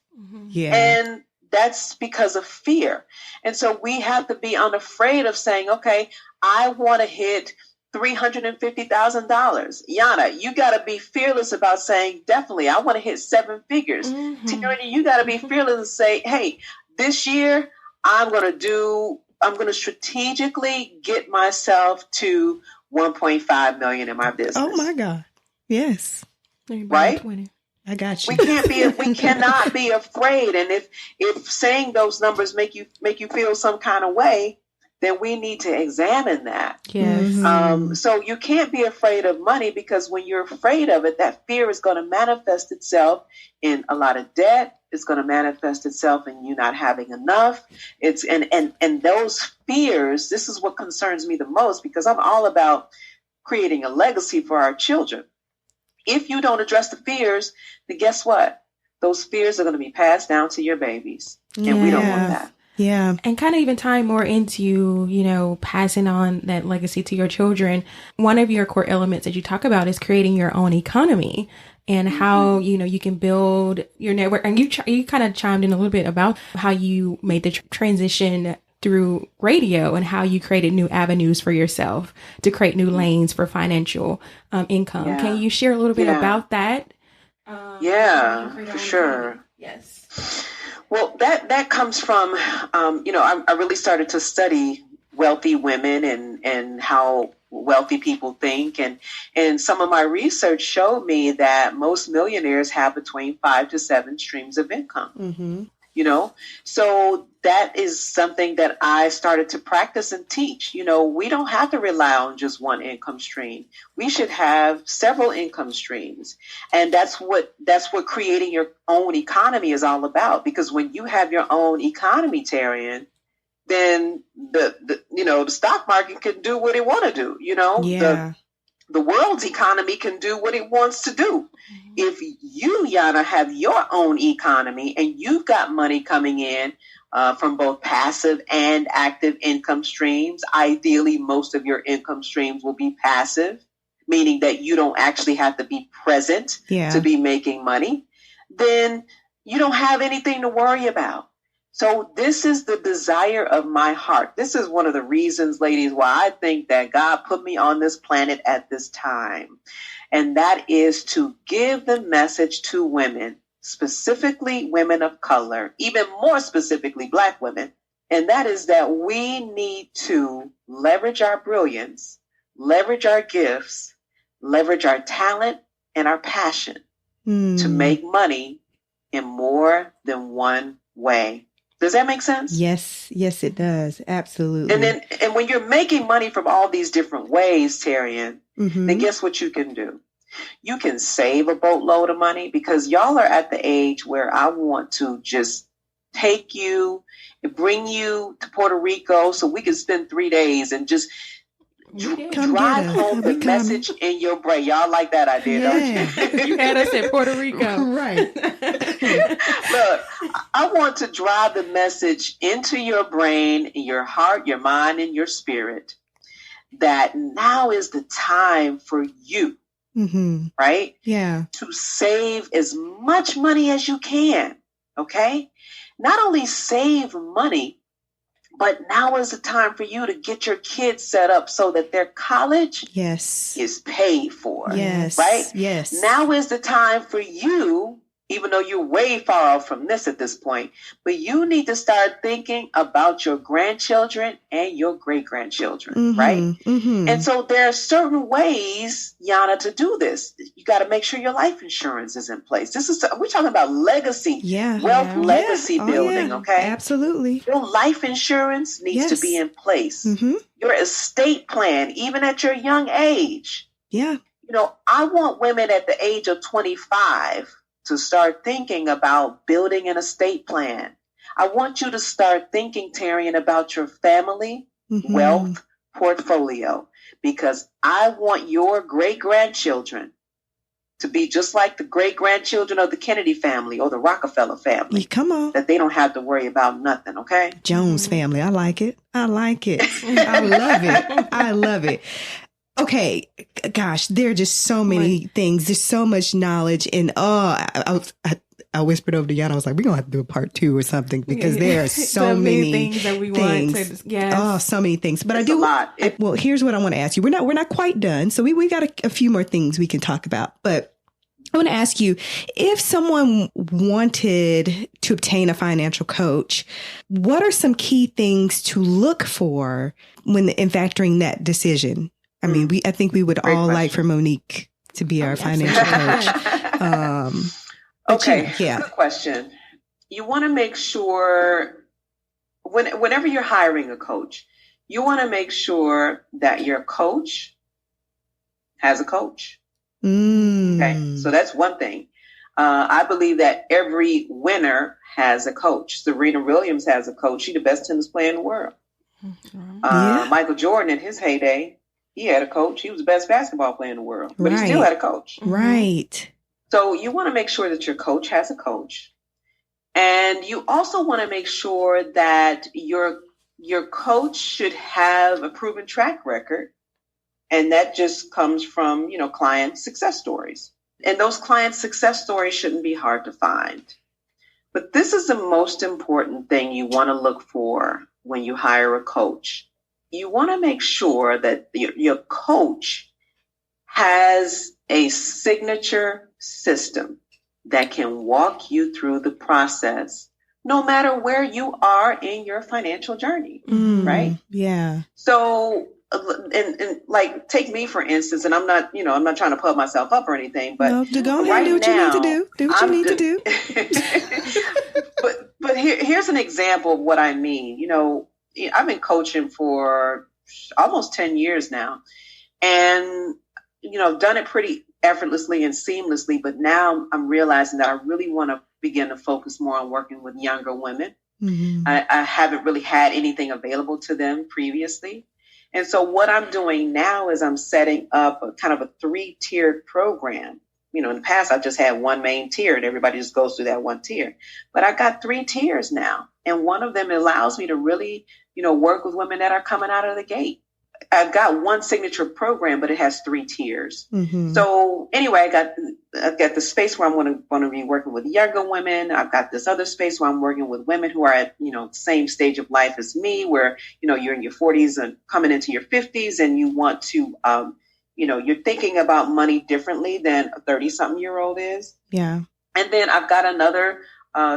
Yeah. And that's because of fear. And so we have to be unafraid of saying, okay, I want to hit $350,000. Yana, you got to be fearless about saying, definitely, I want to hit seven figures. Tyranny, you got to be fearless and say, hey, this year I'm going to strategically get myself to 1.5 million in my business. Oh my God. Yes. Right? I got you. We cannot be afraid. And if saying those numbers make you feel some kind of way, then we need to examine that. Yes. So you can't be afraid of money, because when you're afraid of it, that fear is going to manifest itself in a lot of debt. It's going to manifest itself in you not having enough. And those fears, this is what concerns me the most, because I'm all about creating a legacy for our children. If you don't address the fears, then guess what? Those fears are going to be passed down to your babies. And we don't want that. Yeah. And kind of even tying more into, passing on that legacy to your children. One of your core elements that you talk about is creating your own economy, and how, you can build your network. And you kind of chimed in a little bit about how you made the transition through radio and how you created new avenues for yourself to create new lanes for financial income. Yeah. Can you share a little bit about that? For sure. Yes. Well, that comes from, I really started to study wealthy women and how wealthy people think. And some of my research showed me that most millionaires have between 5 to 7 streams of income. So that is something that I started to practice and teach. We don't have to rely on just one income stream. We should have several income streams. And that's what creating your own economy is all about. Because when you have your own economy, Tarian, then the stock market can do what it want to do. Yeah. The world's economy can do what it wants to do. If you, Yana, have your own economy and you've got money coming in from both passive and active income streams, ideally most of your income streams will be passive, meaning that you don't actually have to be present to be making money, then you don't have anything to worry about. So this is the desire of my heart. This is one of the reasons, ladies, why I think that God put me on this planet at this time. And that is to give the message to women, specifically women of color, even more specifically Black women. And that is that we need to leverage our brilliance, leverage our gifts, leverage our talent and our passion to make money in more than one way. Does that make sense? Yes, it does. Absolutely. And when you're making money from all these different ways, Tarian, then guess what you can do? You can save a boatload of money, because y'all are at the age where I want to just take you and bring you to Puerto Rico so we can spend 3 days and just drive home the message in your brain. Y'all like that idea, don't you? You had us at Puerto Rico. Right. Look, I want to drive the message into your brain, in your heart, your mind, and your spirit that now is the time for you, right? Yeah. To save as much money as you can, okay? Not only save money, but now is the time for you to get your kids set up so that their college is paid for. Yes. Right? Yes. Now is the time for you, even though you're way far off from this at this point, but you need to start thinking about your grandchildren and your great-grandchildren, right? And so there are certain ways, Yana, to do this. You got to make sure your life insurance is in place. We're talking about legacy, wealth legacy building, okay? Absolutely. Your life insurance needs to be in place. Your estate plan, even at your young age. Yeah. I want women at the age of 25 to start thinking about building an estate plan. I want you to start thinking, Tarian, about your family wealth portfolio, because I want your great-grandchildren to be just like the great-grandchildren of the Kennedy family or the Rockefeller family. Come on. That they don't have to worry about nothing, okay? Jones family. I like it. I love it. I love it. Okay, gosh, there are just so many things. There's so much knowledge. And I whispered over to Yana. I was like, we're going to have to do a part 2 or something, because there are so many things that we want to. Oh, so many things. But it's a lot. Well, here's what I want to ask you. We're not quite done. So we got a few more things we can talk about. But I want to ask you, if someone wanted to obtain a financial coach, what are some key things to look for in factoring that decision? I mean, I think we would all like for Monique to be our financial coach. Okay, good question. You want to make sure whenever you're hiring a coach, you want to make sure that your coach has a coach. Okay, so that's one thing. I believe that every winner has a coach. Serena Williams has a coach. She's the best tennis player in the world. Michael Jordan, in his heyday, he had a coach. He was the best basketball player in the world, but he still had a coach. Right. So you want to make sure that your coach has a coach. And you also want to make sure that your coach should have a proven track record. And that just comes from, client success stories. And those client success stories shouldn't be hard to find. But this is the most important thing you want to look for when you hire a coach. You want to make sure that your coach has a signature system that can walk you through the process, no matter where you are in your financial journey, right? Yeah. So and like, take me for instance, and I'm not trying to put myself up or anything, but no, go ahead and do what you need to do. Do what you need to do. But here's an example of what I mean. I've been coaching for almost 10 years now, and done it pretty effortlessly and seamlessly. But now I'm realizing that I really want to begin to focus more on working with younger women. Mm-hmm. I haven't really had anything available to them previously. And so what I'm doing now is I'm setting up a kind of a 3-tiered program. In the past, I've just had one main tier and everybody just goes through that one tier. But I got 3 tiers now. And one of them allows me to really, work with women that are coming out of the gate. I've got one signature program, but it has 3 tiers. Mm-hmm. So anyway, I've got the space where I'm going to be working with younger women. I've got this other space where I'm working with women who are at, the same stage of life as me, where, you're in your 40s and coming into your 50s and you want to, you're thinking about money differently than a 30-something-year-old is. Yeah. And then I've got another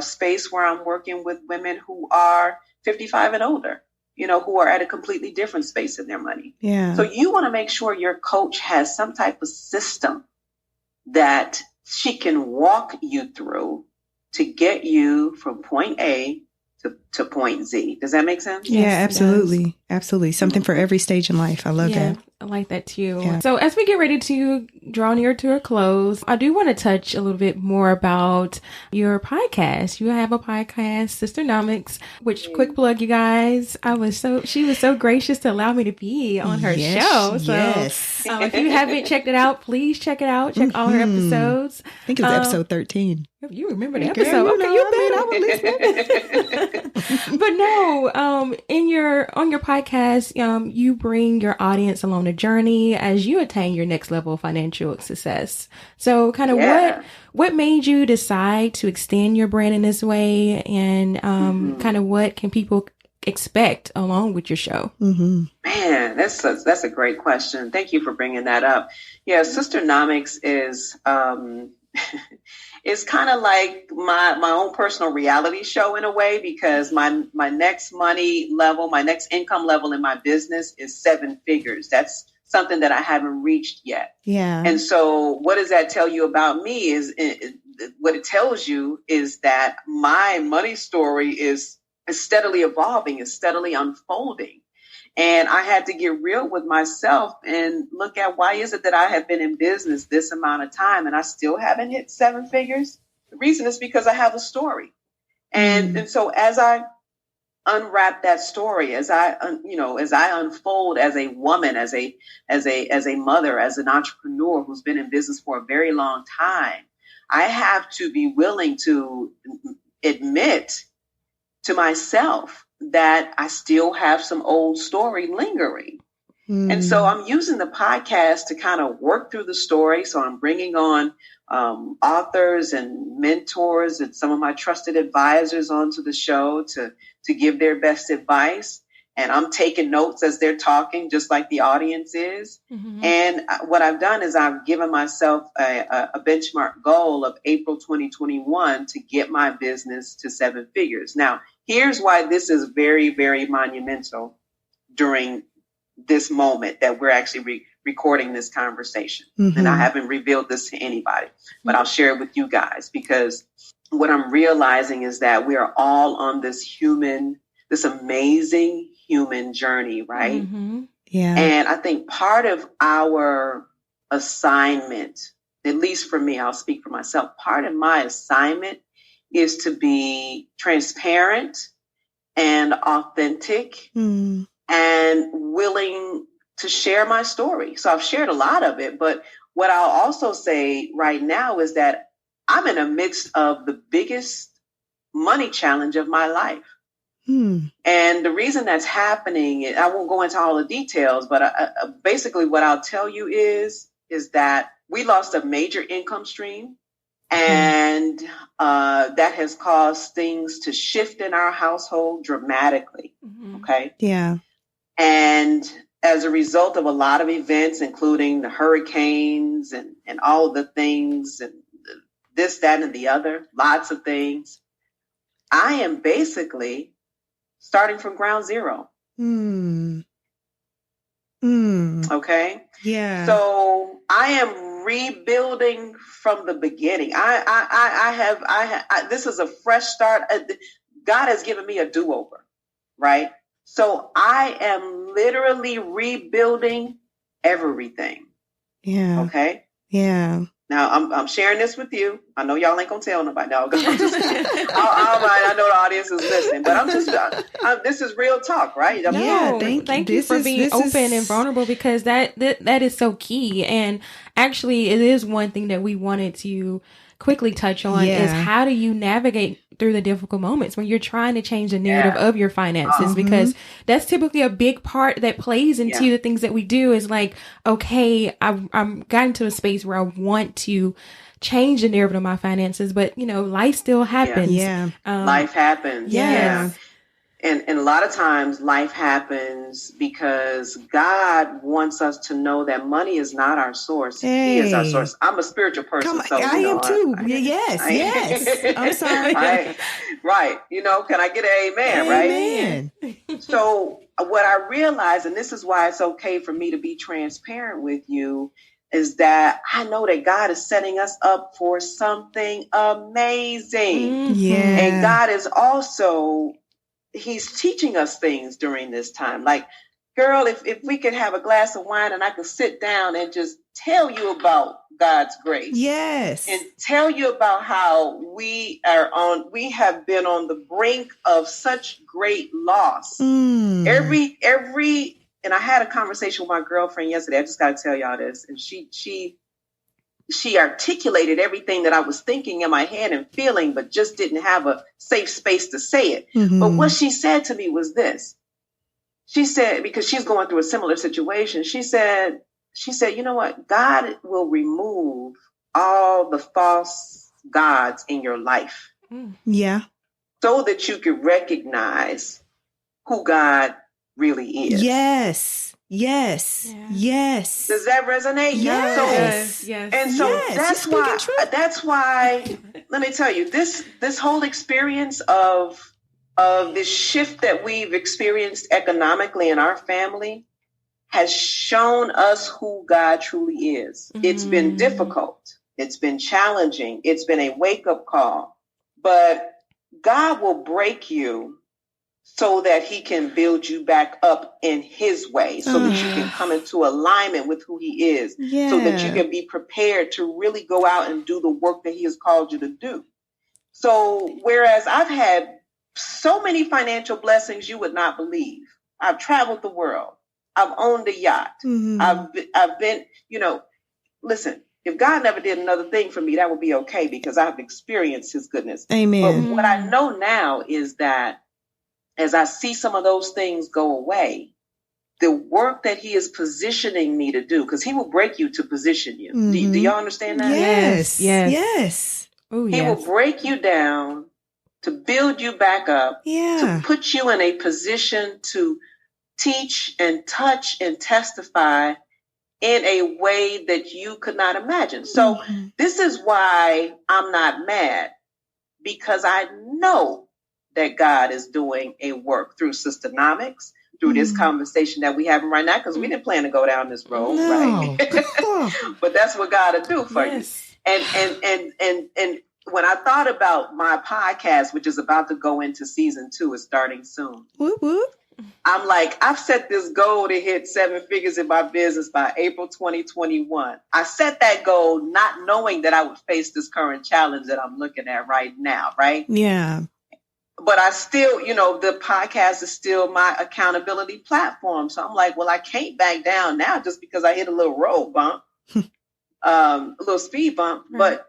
space where I'm working with women who are 55 and older, who are at a completely different space in their money. Yeah. So you want to make sure your coach has some type of system that she can walk you through to get you from point A to point Z. Does that make sense? Yeah, absolutely. Absolutely. Something for every stage in life. I love that. I like that too. Yeah. So as we get ready to draw near to a close, I do want to touch a little bit more about your podcast. You have a podcast, Sisternomics, which, quick plug, you guys, she was so gracious to allow me to be on her show. So if you haven't checked it out, please check it out. Check all her episodes. I think it was episode 13. You remember the episode. But no, on your podcast, you bring your audience along the journey as you attain your next level of financial success. So kind of what made you decide to extend your brand in this way, and kind of what can people expect along with your show? Mm-hmm. Man, that's a great question. Thank you for bringing that up. Yeah, Sisternomics is it's kind of like my own personal reality show in a way, because my next money level, my next income level in my business is 7 figures. That's something that I haven't reached yet. Yeah. And so what does that tell you about me? What it tells you is that my money story is steadily evolving, is steadily unfolding. And I had to get real with myself and look at, why is it that I have been in business this amount of time and I still haven't hit 7 figures? The reason is because I have a story. And so as I unwrap that story, as I unfold as a woman, as a mother, as an entrepreneur who's been in business for a very long time, I have to be willing to admit to myself that I still have some old story lingering. And so I'm using the podcast to kind of work through the story. So I'm bringing on authors and mentors and some of my trusted advisors onto the show to give their best advice. And I'm taking notes as they're talking, just like the audience is. Mm-hmm. And what I've done is I've given myself a benchmark goal of April 2021 to get my business to 7 figures. Now, here's why this is very, very monumental during this moment that we're actually recording this conversation. Mm-hmm. And I haven't revealed this to anybody, but I'll share it with you guys, because what I'm realizing is that we are all on this amazing human journey, right? Mm-hmm. Yeah. And I think part of our assignment, at least for me, I'll speak for myself, part of my assignment is to be transparent and authentic and willing to share my story. So I've shared a lot of it, but what I'll also say right now is that I'm in the midst of the biggest money challenge of my life. And the reason that's happening, I won't go into all the details, but basically what I'll tell you is that we lost a major income stream. And that has caused things to shift in our household dramatically. Mm-hmm. Okay. Yeah. And as a result of a lot of events, including the hurricanes and all of the things and this, that, and the other, lots of things, I am basically starting from ground zero. Okay. Yeah. So I am rebuilding from the beginning. This is a fresh start. God has given me a do-over, right? So I am literally rebuilding everything. Yeah. Okay. Yeah. Now I'm sharing this with you. I know y'all ain't gonna tell nobody. No, I know the audience is listening, but this is real talk, right? Thank you for being open and vulnerable, because that is so key. And actually, it is one thing that we wanted to quickly touch on is how do you navigate through the difficult moments when you're trying to change the narrative of your finances, because that's typically a big part that plays into the things that we do is like, okay, I'm gotten to a space where I want to change the narrative of my finances, but life still happens. Life happens. Yes. And a lot of times life happens because God wants us to know that money is not our source. He is our source. I'm a spiritual person. I am too. Yes. I'm sorry. Right. Can I get an amen? Right. So what I realized, and this is why it's okay for me to be transparent with you, is that I know that God is setting us up for something amazing. Yeah. And God is also, He's teaching us things during this time. Like, girl, if we could have a glass of wine and I could sit down and just tell you about God's grace. Yes. And tell you about how we have been on the brink of such great loss. And I had a conversation with my girlfriend yesterday. I just got to tell y'all this. And she articulated everything that I was thinking in my head and feeling, but just didn't have a safe space to say it. But what she said to me was this. She said, because she's going through a similar situation, she said, you know what? God will remove all the false gods in your life. Yeah. So that you can recognize who God really is. Yes. Does that resonate? Yes. And so that's why, let me tell you, this whole experience of this shift that we've experienced economically in our family has shown us who God truly is. It's been difficult. It's been challenging. It's been a wake-up call. But God will break you so that He can build you back up in His way, so that you can come into alignment with who He is, so that you can be prepared to really go out and do the work that He has called you to do. So whereas I've had so many financial blessings you would not believe. I've traveled the world. I've owned a yacht. I've been, listen, if God never did another thing for me, that would be okay, because I've experienced His goodness. Amen. But what I know now is that as I see some of those things go away, the work that He is positioning me to do, because He will break you to position you. Do y'all understand that? Yes. Ooh, He will break you down to build you back up, to put you in a position to teach and touch and testify in a way that you could not imagine. So this is why I'm not mad, because I know that God is doing a work through Systenomics, through this conversation that we having right now, because we didn't plan to go down this road, right? But that's what God will do for you. And when I thought about my podcast, which is about to go into season 2, is starting soon. I'm like, I've set this goal to hit 7 figures in my business by April 2021. I set that goal not knowing that I would face this current challenge that I'm looking at right now, right? Yeah. But I still, the podcast is still my accountability platform. So I'm like, well, I can't back down now just because I hit a little road bump, a little speed bump. But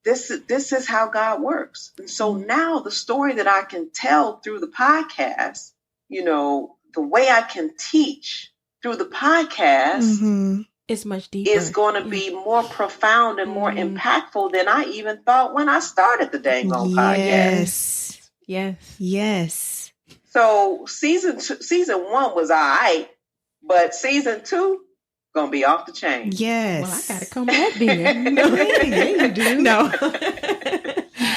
this is how God works. And so now the story that I can tell through the podcast, the way I can teach through the podcast is much deeper. It's going to be more profound and more impactful than I even thought when I started the dang on podcast. Yes. So season 1 was all right, but season 2 gonna be off the chain. Yes. Well, I gotta come back then. Yeah, you do. No.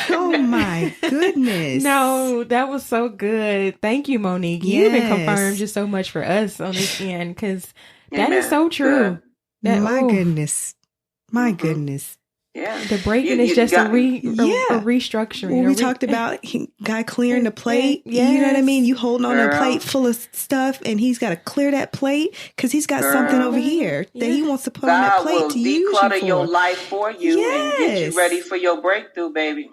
Oh my goodness. No, that was so good. Thank you, Monique. You even confirmed just so much for us on this end, because that is so true. My goodness. My goodness. Yeah. The breaking is just a restructuring. Well, we talked about guy clearing the plate. Yes. You know what I mean? You holding on to a plate full of stuff, and he's got to clear that plate because he's got something over here that he wants to put on that plate to use. God will declutter your life for you and get you ready for your breakthrough, baby.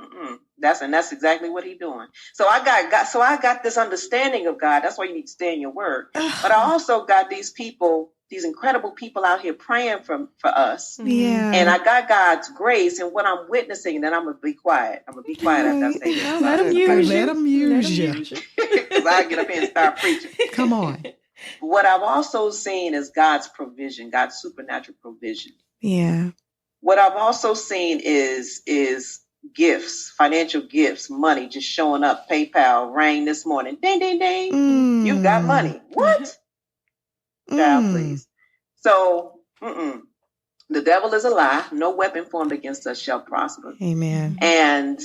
That's exactly what he's doing. So I got this understanding of God. That's why you need to stay in your word. But I also got these people, these incredible people out here praying for us. Yeah. And I got God's grace, and what I'm witnessing, and then I'm going to be quiet. I'm going to be quiet after I say this. Let him use you. Let him use you. Because I get up here and start preaching. Come on. What I've also seen is God's provision, God's supernatural provision. Yeah. What I've also seen is gifts, financial gifts, money just showing up. PayPal rang this morning. Ding, ding, ding. You got money. What? Child, please. So, the devil is a lie. No weapon formed against us shall prosper. Amen. And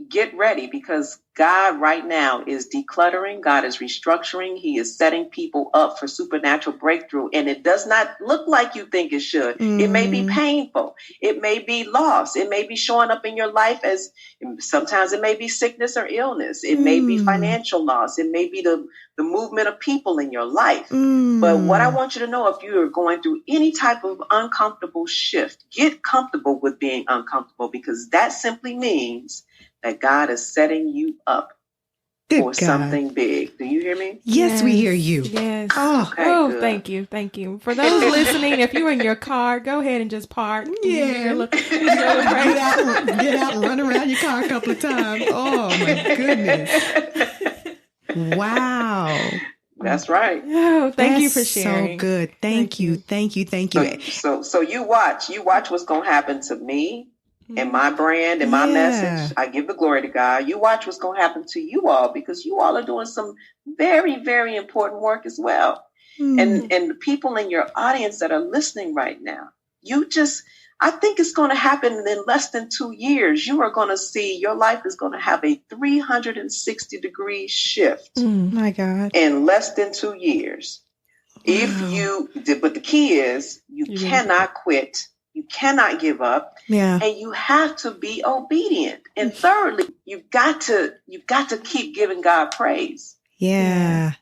get ready, because God right now is decluttering. God is restructuring. He is setting people up for supernatural breakthrough. And it does not look like you think it should. It may be painful. It may be loss. It may be showing up in your life as sometimes it may be sickness or illness. It may be financial loss. It may be the movement of people in your life. But what I want you to know, if you are going through any type of uncomfortable shift, get comfortable with being uncomfortable, because that simply means that God is setting you up for something big. Do you hear me? Yes, we hear you. Yes. Okay, thank you. Thank you. For those listening, if you're in your car, go ahead and just park. Yeah. Get out and run around your car a couple of times. Oh, my goodness. Wow. That's right. Oh, thank you for sharing. So good. Thank you. So you watch what's going to happen to me and my brand and my message. I give the glory to God. You watch what's going to happen to you all, because you all are doing some very, very important work as well. And the people in your audience that are listening right now, I think it's going to happen in less than 2 years. You are going to see your life is going to have a 360-degree shift. My God. In less than 2 years. Wow. But the key is you cannot quit. You cannot give up. Yeah. And you have to be obedient. And thirdly, you've got to keep giving God praise. Yeah.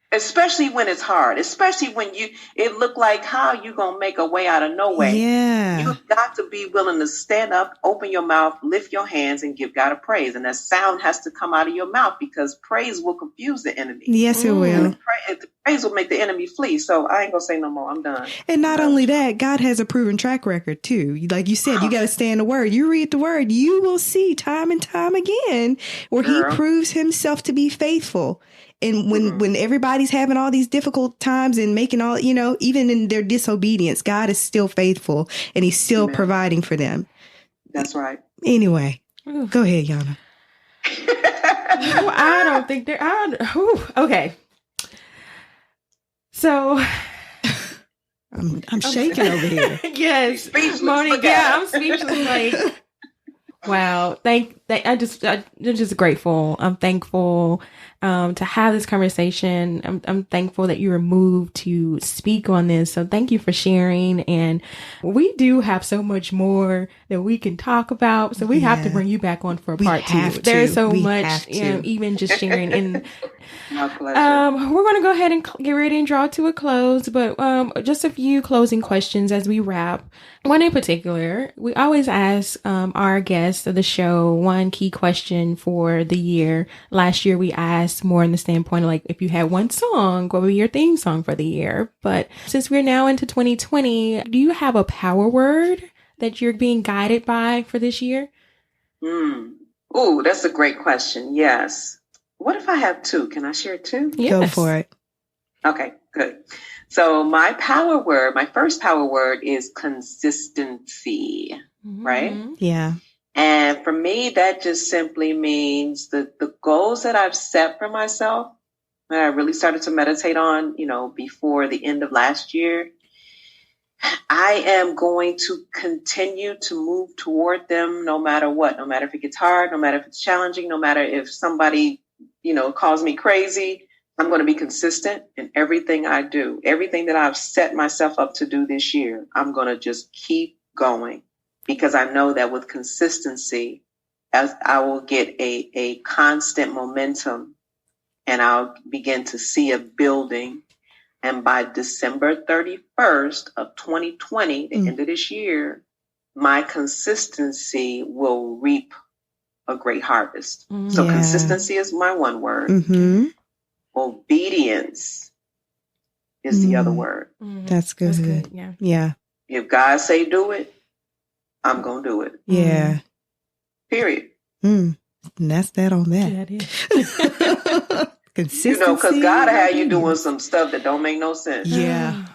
Especially when it's hard, especially when it look like how you going to make a way out of no way. Yeah. You've got to be willing to stand up, open your mouth, lift your hands, and give God a praise. And that sound has to come out of your mouth, because praise will confuse the enemy. Yes, it will. Praise will make the enemy flee. So I ain't going to say no more. I'm done. And not only that, God has a proven track record too. Like you said, you got to stay in the word. You read the word, you will see time and time again where he proves himself to be faithful. And when everybody's having all these difficult times and making all, even in their disobedience, God is still faithful and he's still providing for them. That's right. Anyway, go ahead, Yana. I don't think okay. So I'm shaking over here. Yes. Speechless. Monique, I'm speechless. Like, wow. I'm just grateful. I'm thankful to have this conversation. I'm thankful that you were moved to speak on this. So thank you for sharing. And we do have so much more that we can talk about. So we have to bring you back on for a part two. There's so much, even just sharing. And my pleasure. We're going to go ahead and get ready and draw to a close, but just a few closing questions as we wrap. One in particular, we always ask our guests of the show one key question for the year. Last year, we asked more in the standpoint of, like, if you had one song, what would be your theme song for the year? But since we're now into 2020, do you have a power word that you're being guided by for this year? Oh, that's a great question. Yes. What if I have two? Can I share two? Yes. Go for it. Okay, good. So my first power word is consistency, right? Yeah. And for me, that just simply means the goals that I've set for myself, that I really started to meditate on, before the end of last year. I am going to continue to move toward them no matter what, no matter if it gets hard, no matter if it's challenging, no matter if somebody, calls me crazy. I'm going to be consistent in everything I do. Everything that I've set myself up to do this year, I'm going to just keep going, because I know that with consistency, as I will get a constant momentum, and I'll begin to see a building. And by December 31st of 2020, the end of this year, my consistency will reap a great harvest. So consistency is my one word. Obedience is the other word. That's good. That's good. Yeah. If God say do it, I'm going to do it. Yeah. Period. And that's that on that. Yeah, it is. Consistency. Because God had you doing some stuff that don't make no sense. Yeah.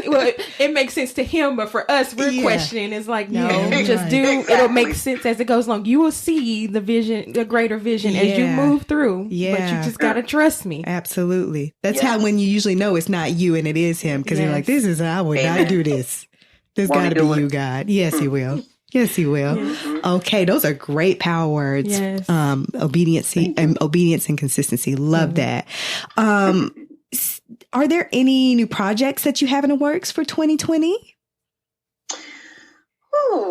Well, it makes sense to him, but for us, we're questioning. It's like, no, just do. Exactly. It'll make sense as it goes along. You will see the vision, the greater vision as you move through. Yeah. But you just got to trust me. Absolutely. That's how when you usually know it's not you and it is him, because you're like, this is, I would not do this. This got to be you, God. Yes, he will. Yes, he will. Okay, those are great power words. Yes. Obedience and consistency. Love that. Are there any new projects that you have in the works for 2020?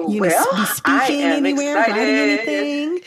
Be speaking anywhere, writing anything?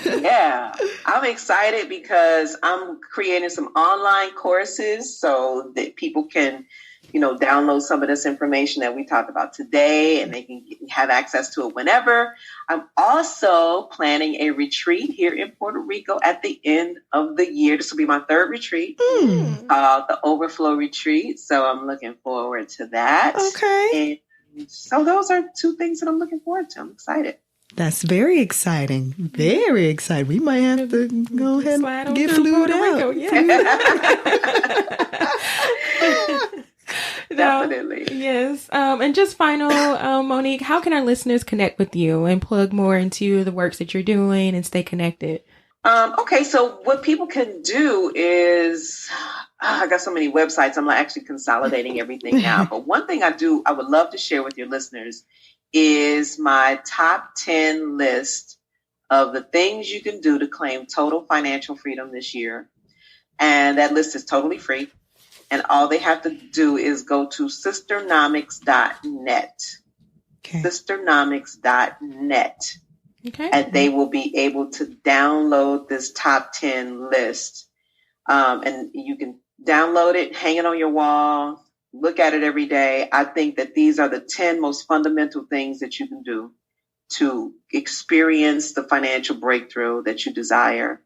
Yeah, I'm excited because I'm creating some online courses so that people can, download some of this information that we talked about today, and they can have access to it whenever. I'm also planning a retreat here in Puerto Rico at the end of the year. This will be my third retreat, called the OverFlow Retreat. So I'm looking forward to that. Okay. And so those are two things that I'm looking forward to. I'm excited. That's very exciting. Very exciting. We might have to go ahead and get flued out. Definitely. Yes. And just final, Monique, how can our listeners connect with you and plug more into the works that you're doing and stay connected? Okay, so what people can do is, I got so many websites, I'm not actually consolidating everything now. But one thing I would love to share with your listeners is my top 10 list of the things you can do to claim total financial freedom this year. And that list is totally free. And all they have to do is go to sisternomics.net. Okay. Sisternomics.net. Okay. And they will be able to download this top 10 list. And you can download it, hang it on your wall, look at it every day. I think that these are the 10 most fundamental things that you can do to experience the financial breakthrough that you desire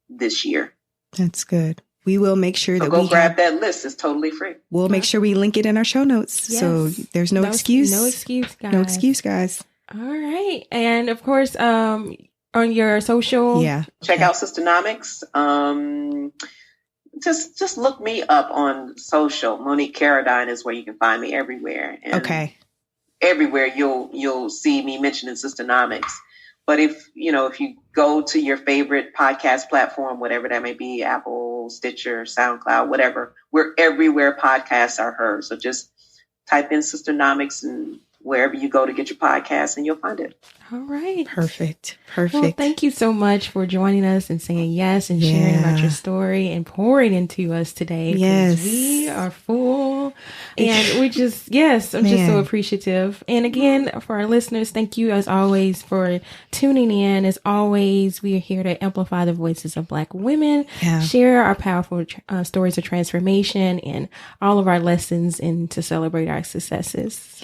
this year. That's good. We will make sure that go grab that list. It's totally free. We'll make sure we link it in our show notes. Yes. So there's no excuse. No excuse, guys. No excuse, guys. All right. And of course, on your social. Yeah. Check out Sisternomics. Just look me up on social. Monique Caradine is where you can find me everywhere. And everywhere you'll see me mentioning Sisternomics. But if you go to your favorite podcast platform, whatever that may be, Apple, Stitcher, SoundCloud, whatever, we're everywhere podcasts are heard. So just type in Sisternomics and wherever you go to get your podcast and you'll find it. All right. Perfect. Well, thank you so much for joining us and saying yes and sharing about your story and pouring into us today. Yes. We are full and I'm just so appreciative. And again, for our listeners, thank you as always for tuning in. As always, we are here to amplify the voices of Black women, share our powerful stories of transformation and all of our lessons and to celebrate our successes.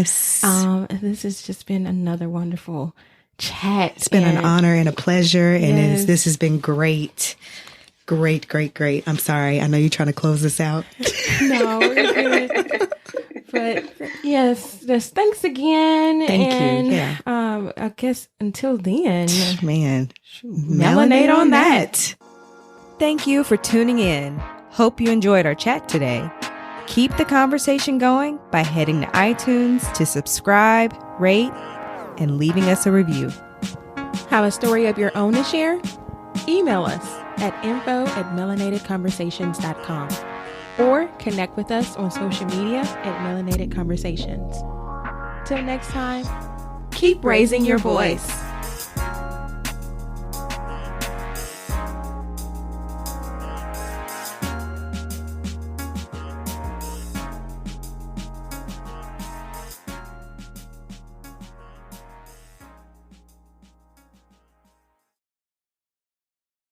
So, this has just been another wonderful chat. It's been an honor and a pleasure. And this has been great. Great. I'm sorry. I know you're trying to close this out. No, we're good. But yes, just thanks again. Thank you. I guess until then, melanate on that. Thank you for tuning in. Hope you enjoyed our chat today. Keep the conversation going by heading to iTunes to subscribe, rate, and leaving us a review. Have a story of your own to share? Email us at info@melanatedconversations.com. or connect with us on social media at Melanated Conversations. Till next time, keep raising your voice.